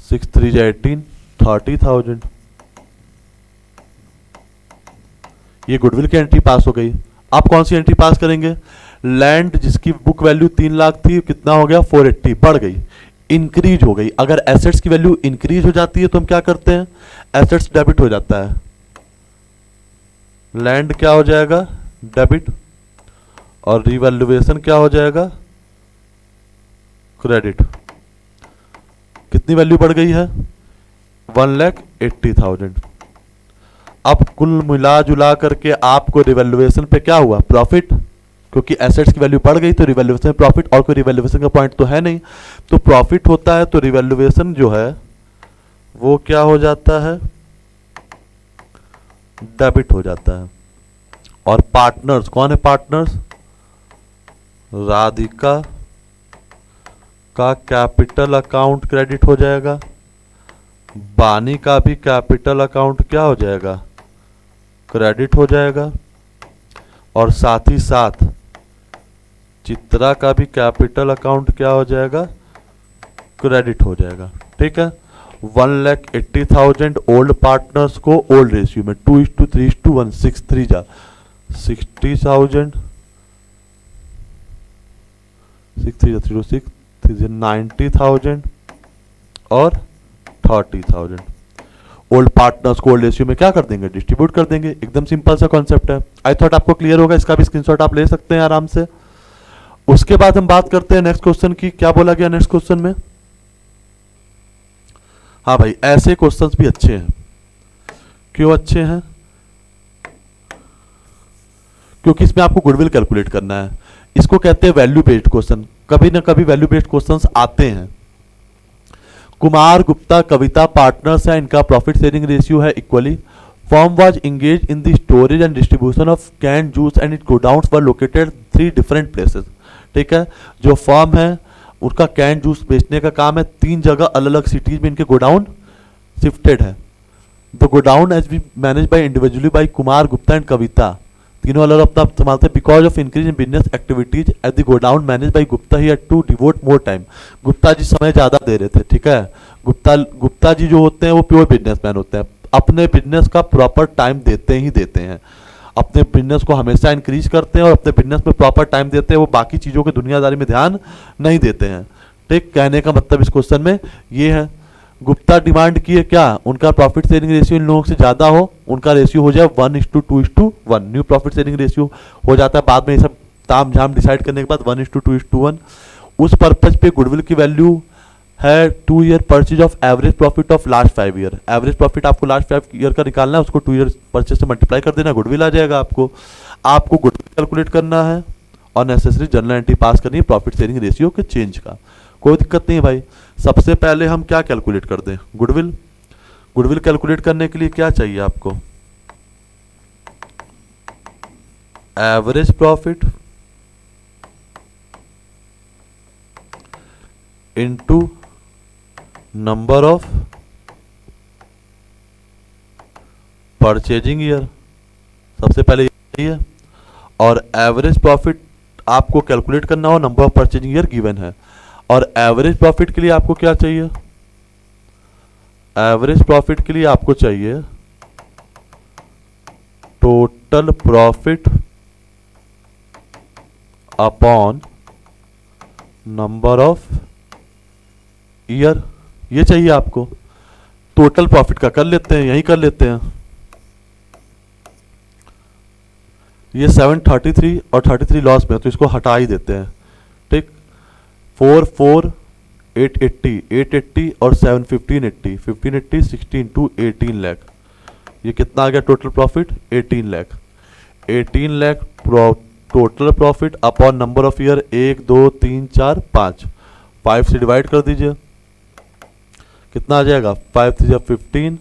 6 3 जा 18, 30,000। ये गुडविल की एंट्री पास हो गई। आप कौन सी एंट्री पास करेंगे, लैंड जिसकी बुक वैल्यू 3 लाख थी, कितना हो गया 480, बढ़ गई, इंक्रीज हो गई। अगर एसेट्स की वैल्यू इंक्रीज हो जाती है तो हम क्या करते हैं, एसेट्स डेबिट हो जाता है, लैंड क्या हो जाएगा, डेबिट, और रिवैल्यूएशन क्या हो जाएगा, क्रेडिट। कितनी वैल्यू बढ़ गई है, 1,80,000। अब कुल मिला जुला करके आपको रिवैल्यूएशन पे क्या हुआ, प्रॉफिट, क्योंकि एसेट्स की वैल्यू बढ़ गई तो रिवैल्यूएशन प्रॉफिट, और कोई रिवैल्यूएशन का पॉइंट तो है नहीं, तो प्रॉफिट होता है तो रिवैल्यूएशन जो है वो क्या हो जाता है, डेबिट हो जाता है। और पार्टनर्स कौन है, पार्टनर्स, राधिका का कैपिटल अकाउंट क्रेडिट हो जाएगा, बानी का भी कैपिटल अकाउंट क्या हो जाएगा, क्रेडिट हो जाएगा, और साथ ही साथ चित्रा का भी कैपिटल अकाउंट क्या हो जाएगा, क्रेडिट हो जाएगा। ठीक है, 1,80,000 ओल्ड पार्टनर्स को ओल्ड रेशियो में 2:3:1, 6 3 जा 60,000, 6 3 जा 3 6 3 जा 90,000 और 30,000 ओल्ड पार्टनर्स को ओल्ड रेशियो में क्या कर देंगे, डिस्ट्रीब्यूट कर देंगे। एकदम सिंपल सा कॉन्सेप्ट है। आई थॉट आपको क्लियर होगा, इसका भी स्क्रीनशॉट आप ले सकते हैं आराम से। उसके बाद हम बात करते हैं नेक्स्ट क्वेश्चन की। क्या बोला गया नेक्स्ट क्वेश्चन में, हाँ भाई ऐसे क्वेश्चंस भी अच्छे हैं। क्यों अच्छे हैं, क्योंकि इसमें आपको गुडविल कैलकुलेट करना है। इसको कहते हैं वैल्यू बेस्ड क्वेश्चन। कभी ना कभी वैल्यू बेस्ड क्वेश्चंस आते हैं। कुमार गुप्ता कविता पार्टनर्स है, इनका प्रॉफिट शेयरिंग रेशियो है equally. Firm was engage in the storage and distribution of can juice and it godowns were located 3 different places. ठीक है, जो फर्म है उसका कैन जूस बेचने का काम है, 3 जगह अलग अलग सिटीज में इनके गोडाउन शिफ्टेड है। The godown as be managed by individually by Kumar Gupta and Kavita, तीनों अलग अपना संभालते हैं। Because of increase in business activities at the godown managed by Gupta ही had to devote more time. Gupta ji समय ज्यादा दे रहे थे। ठीक है, गुप्ता जी जो होते हैं वो प्योर बिजनेसमैन होते हैं, अपने बिजनेस का प्रॉपर टाइम देते ही देते हैं, अपने बिजनेस को हमेशा इंक्रीज करते हैं और अपने बिजनेस में प्रॉपर टाइम देते हैं, वो बाकी चीज़ों के दुनियादारी में ध्यान नहीं देते हैं। ठीक, कहने का मतलब इस क्वेश्चन में ये है। गुप्ता डिमांड की है क्या, उनका प्रॉफिट शेयरिंग रेशियो इन लोगों से ज़्यादा हो, उनका रेशियो हो जाए 1:2:1, न्यू प्रॉफिट शेयरिंग रेशियो हो जाता है। बाद में ये सब ताम झाम डिसाइड करने के बाद 1:2:1। उस पर्पज पे गुडविल की वैल्यू है 2 year purchase of average profit of last 5 year. Average profit आपको लास्ट 5 ईयर का निकालना है, उसको 2 ईयर परचेज से मल्टीप्लाई कर देना, गुडविल आ जाएगा। आपको गुडविल कैलकुलेट करना है और नेसेसरी जर्नल एंट्री पास करनी है प्रॉफिट शेयरिंग रेशियो के चेंज का। कोई दिक्कत नहीं है भाई। सबसे पहले हम क्या कैलकुलेट कर दें, गुडविल। गुडविल कैलकुलेट करने के लिए क्या चाहिए आपको, average profit into number of purchasing year, सबसे पहले यही है। और एवरेज प्रॉफिट आपको कैलकुलेट करना हो, number of purchasing year given है। और एवरेज प्रॉफिट के लिए आपको क्या चाहिए, एवरेज प्रॉफिट के लिए आपको चाहिए total profit upon number of year, ये चाहिए आपको। टोटल प्रॉफिट का कर लेते हैं, यही कर लेते हैं। ये 733 और 33 लॉस में है तो इसको हटा ही देते हैं, ठीक। 880 और 7 1580 16 टू 18 लाख, ये कितना आ गया total profit, 18 lakh. 18 lakh total profit upon number of year 1 2 3 4 5 से डिवाइड कर दीजिए, कितना आ जाएगा, 5 3 जा 15,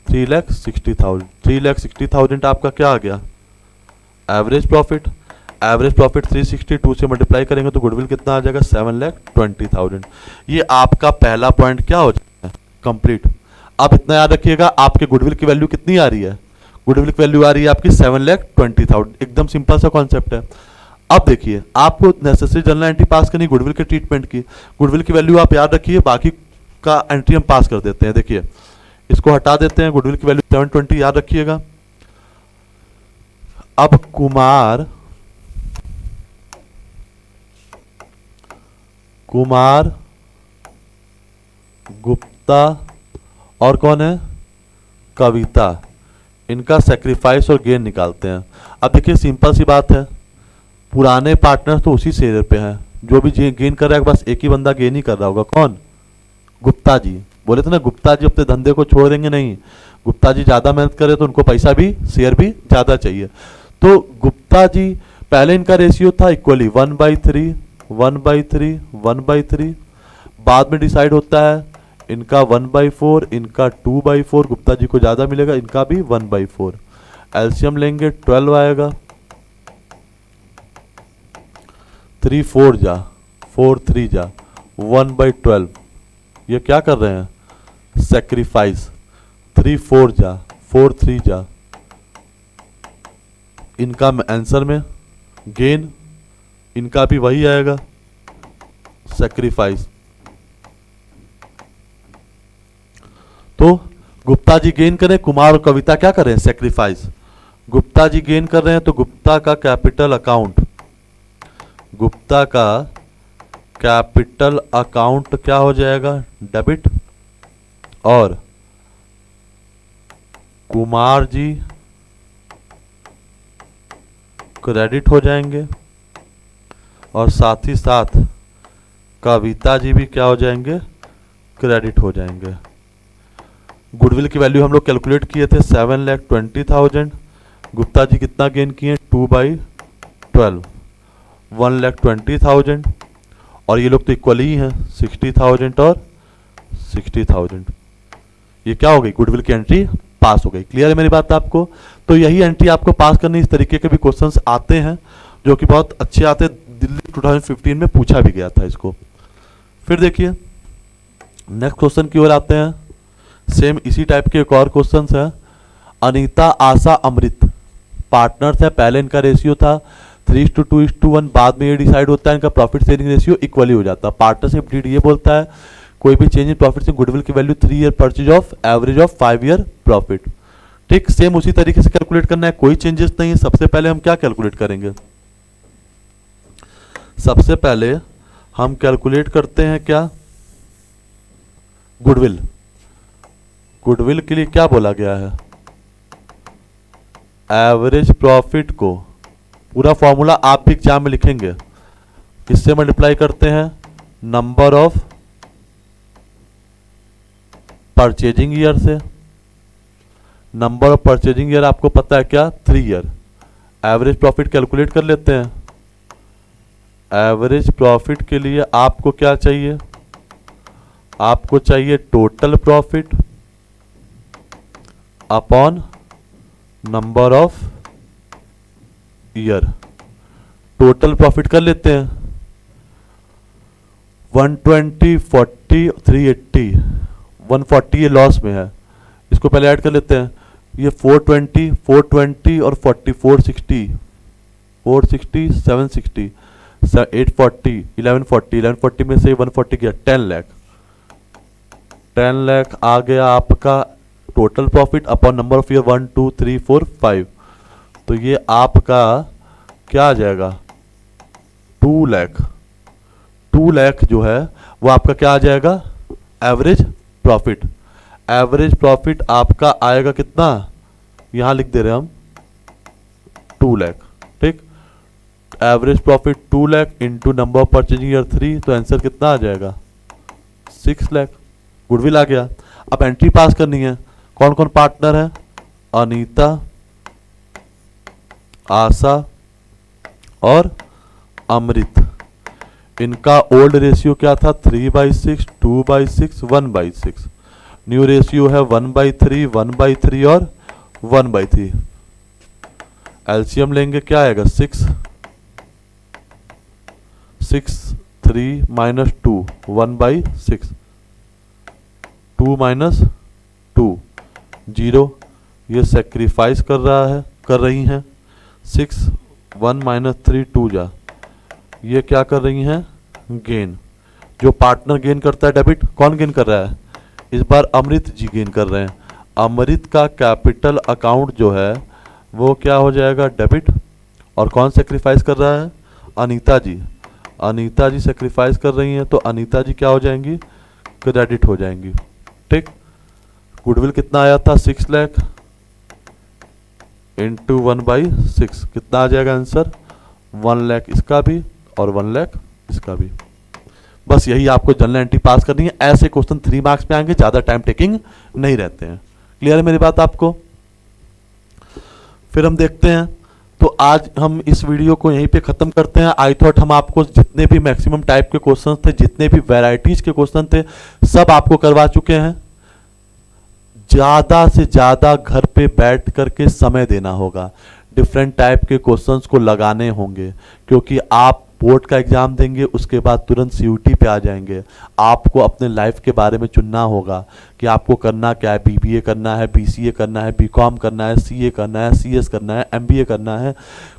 3,60,000। 3,60,000 आपका क्या आ गया, एवरेज प्रॉफिट। एवरेज प्रॉफिट 362 से मल्टीप्लाई करेंगे तो गुडविल कितना आ जाएगा, 7,20,000। ये आपका पहला पॉइंट क्या हो जाएगा, कंप्लीट। अब इतना याद रखिएगा, आपके गुडविल की वैल्यू कितनी आ रही है, गुडविल की वैल्यू आ रही है आपकी 7,20,000। एकदम सिंपल सा कॉन्सेप्ट है। अब देखिए, आपको नेसेसरी जर्नल एंट्री पास करनी गुडविल के ट्रीटमेंट की। गुडविल की वैल्यू आप याद रखिए, बाकी का एंट्री हम पास कर देते हैं। देखिए, इसको हटा देते हैं, गुडविल की वैल्यू 720 याद रखिएगा। अब कुमार गुप्ता और कौन है, कविता, इनका सेक्रीफाइस और गेन निकालते हैं। अब देखिए, सिंपल सी बात है, पुराने पार्टनर तो उसी शेयर पे हैं, जो भी गेन कर रहा है बस एक ही बंदा गेन ही कर रहा होगा, कौन, गुप्ता जी। बोले थे ना, गुप्ता जी अपने धंधे को छोड़ेंगे नहीं, गुप्ता जी ज़्यादा मेहनत करे तो उनको पैसा भी, शेयर भी ज़्यादा चाहिए। तो गुप्ता जी, पहले इनका रेशियो था इक्वली 1/3 1/3 1/3, बाद में डिसाइड होता है इनका 1/4, इनका 2/4, गुप्ता जी को ज़्यादा मिलेगा, इनका भी 1/4। एलसीएम लेंगे 12 आएगा, 3 4 जा 4 3 जा 1/12। ये क्या कर रहे हैं, सेक्रीफाइस। 3 4 जा 4 3 जा, इनका आंसर में गेन, इनका भी वही आएगा, सेक्रीफाइस। तो गुप्ता जी गेन करें, कुमार और कविता क्या कर रहे हैं, सेक्रीफाइस। गुप्ता जी गेन कर रहे हैं तो गुप्ता का कैपिटल अकाउंट, गुप्ता का कैपिटल अकाउंट क्या हो जाएगा, डेबिट, और कुमार जी क्रेडिट हो जाएंगे, और साथ ही साथ कविता जी भी क्या हो जाएंगे, क्रेडिट हो जाएंगे। गुडविल की वैल्यू हम लोग कैलकुलेट किए थे 7,20,000। गुप्ता जी कितना गेन किए, 2/12, 1,20,000, और ये लोग तो इक्वल ही हैं, 60,000 और 60,000। ये क्या हो गई, गुडविल की एंट्री पास हो गई। क्लियर है मेरी बात आपको। तो यही एंट्री आपको पास करनी, इस तरीके के भी क्वेश्चंस आते हैं जो कि बहुत अच्छे आते हैं। दिल्ली 2015 में पूछा भी गया था इसको। फिर देखिए, नेक्स्ट क्वेश्चन की ओर आते हैं। सेम इसी टाइप के एक और क्वेश्चन है। अनीता, आशा, अमृत पार्टनर्स है। पहले इनका रेशियो था 3:2:1, बाद में ये डिसाइड होता है इनका प्रॉफिट शेयरिंग रेशियो इक्वली हो जाता है। पार्टनरशिप डीड ये बोलता है कोई भी चेंज इन प्रॉफिट से गुडविल की value 3 year purchase of average of 5 year profit. ठीक, सेम उसी तरीके से कैलकुलेट करना है, कोई चेंजेस नहीं है। सबसे पहले हम क्या कैलकुलेट करेंगे, सबसे पहले हम कैलकुलेट करते हैं क्या, गुडविल। गुडविल के लिए क्या बोला गया है, एवरेज प्रॉफिट को, पूरा फॉर्मूला आप भी एग्जाम में लिखेंगे, किससे मल्टीप्लाई करते हैं, नंबर ऑफ परचेजिंग ईयर से। नंबर ऑफ परचेजिंग ईयर आपको पता है क्या, 3 ईयर। एवरेज प्रॉफिट कैलकुलेट कर लेते हैं। एवरेज प्रॉफिट के लिए आपको क्या चाहिए, आपको चाहिए total profit upon number of year. Total profit कर लेते हैं, 120, 40, 380, 140 ये लॉस में है, इसको पहले ऐड कर लेते हैं। ये 420 और 40, 460, 460, 760, 840, 1140, 1140 में से 140 गया 10 लाख। 10 लाख आ गया आपका total profit upon number of year 1 2 3 4 5। तो ये आपका क्या आ जाएगा 2 लाख। 2 लाख जो है वो आपका क्या आ जाएगा एवरेज प्रॉफिट। एवरेज प्रॉफिट आपका आएगा कितना, यहां लिख दे रहे हैं हम 2 लाख। ठीक, average profit 2 lakh into number of purchasing year 3, तो आंसर कितना आ जाएगा 6 लाख। गुडविल आ गया। अब एंट्री पास करनी है। कौन कौन पार्टनर है, अनीता, आशा और अमृत। इनका ओल्ड रेशियो क्या था 3/6, 2/6, 1/6। न्यू रेशियो है 1/3, 1/3 और 1/3। एलसीएम लेंगे क्या आएगा 6, 3 माइनस 2, 1/6, 2 माइनस 2 0। ये सेक्रीफाइस कर रही हैं 6, 1 माइनस 3 2 जा। ये क्या कर रही हैं गेन। जो पार्टनर गेन करता है डेबिट, कौन गेन कर रहा है इस बार अमृत जी गेन कर रहे हैं। अमृत का कैपिटल अकाउंट जो है वो क्या हो जाएगा डेबिट। और कौन सेक्रीफाइस कर रहा है अनीता जी। अनीता जी सेक्रीफाइस कर रही हैं तो अनीता जी क्या हो जाएंगी क्रेडिट हो जाएंगी। ठीक, गुडविल कितना आया था 6 लाख इंटू 1/6 कितना आ जाएगा आंसर 1 लाख इसका भी और 1 लाख इसका भी। बस यही आपको जनरल एंट्री पास करनी है। ऐसे क्वेश्चन 3 मार्क्स में आएंगे, ज्यादा टाइम टेकिंग नहीं रहते हैं। क्लियर है मेरी बात आपको। फिर हम देखते हैं। तो आज हम इस वीडियो को यहीं पे खत्म करते हैं। आई थॉट हम आपको जितने भी मैक्सिमम टाइप के क्वेश्चंस थे, जितने भी वैरायटीज के क्वेश्चन थे, सब आपको करवा चुके हैं। ज्यादा से ज्यादा घर पे बैठ करके समय देना होगा, डिफरेंट टाइप के क्वेश्चंस को लगाने होंगे, क्योंकि आप बोर्ड का एग्जाम देंगे उसके बाद तुरंत सीयूटी पे आ जाएंगे। आपको अपने लाइफ के बारे में चुनना होगा कि आपको करना क्या है। बीबीए करना है, बीसीए करना है, बीकॉम करना है, सीए करना है, सीएस करना है, एमबीए करना है,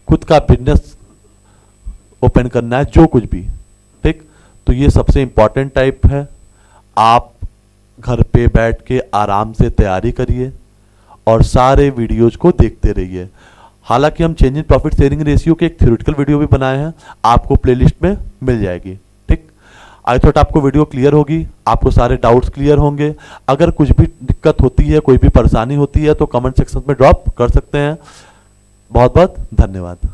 खुद का बिजनेस ओपन करना है, जो कुछ भी। ठीक, तो ये सबसे इंपॉर्टेंट टाइप है। आप घर पे बैठ के आराम से तैयारी करिए और सारे वीडियोज को देखते रहिए। हालांकि हम change in profit sharing ratio के एक थ्योरेटिकल वीडियो भी बनाए हैं, आपको प्लेलिस्ट में मिल जाएगी। ठीक, आई थॉट आपको वीडियो क्लियर होगी, आपको सारे डाउट्स क्लियर होंगे। अगर कुछ भी दिक्कत होती है, कोई भी परेशानी होती है तो कमेंट सेक्शन में ड्रॉप कर सकते हैं। बहुत बहुत धन्यवाद।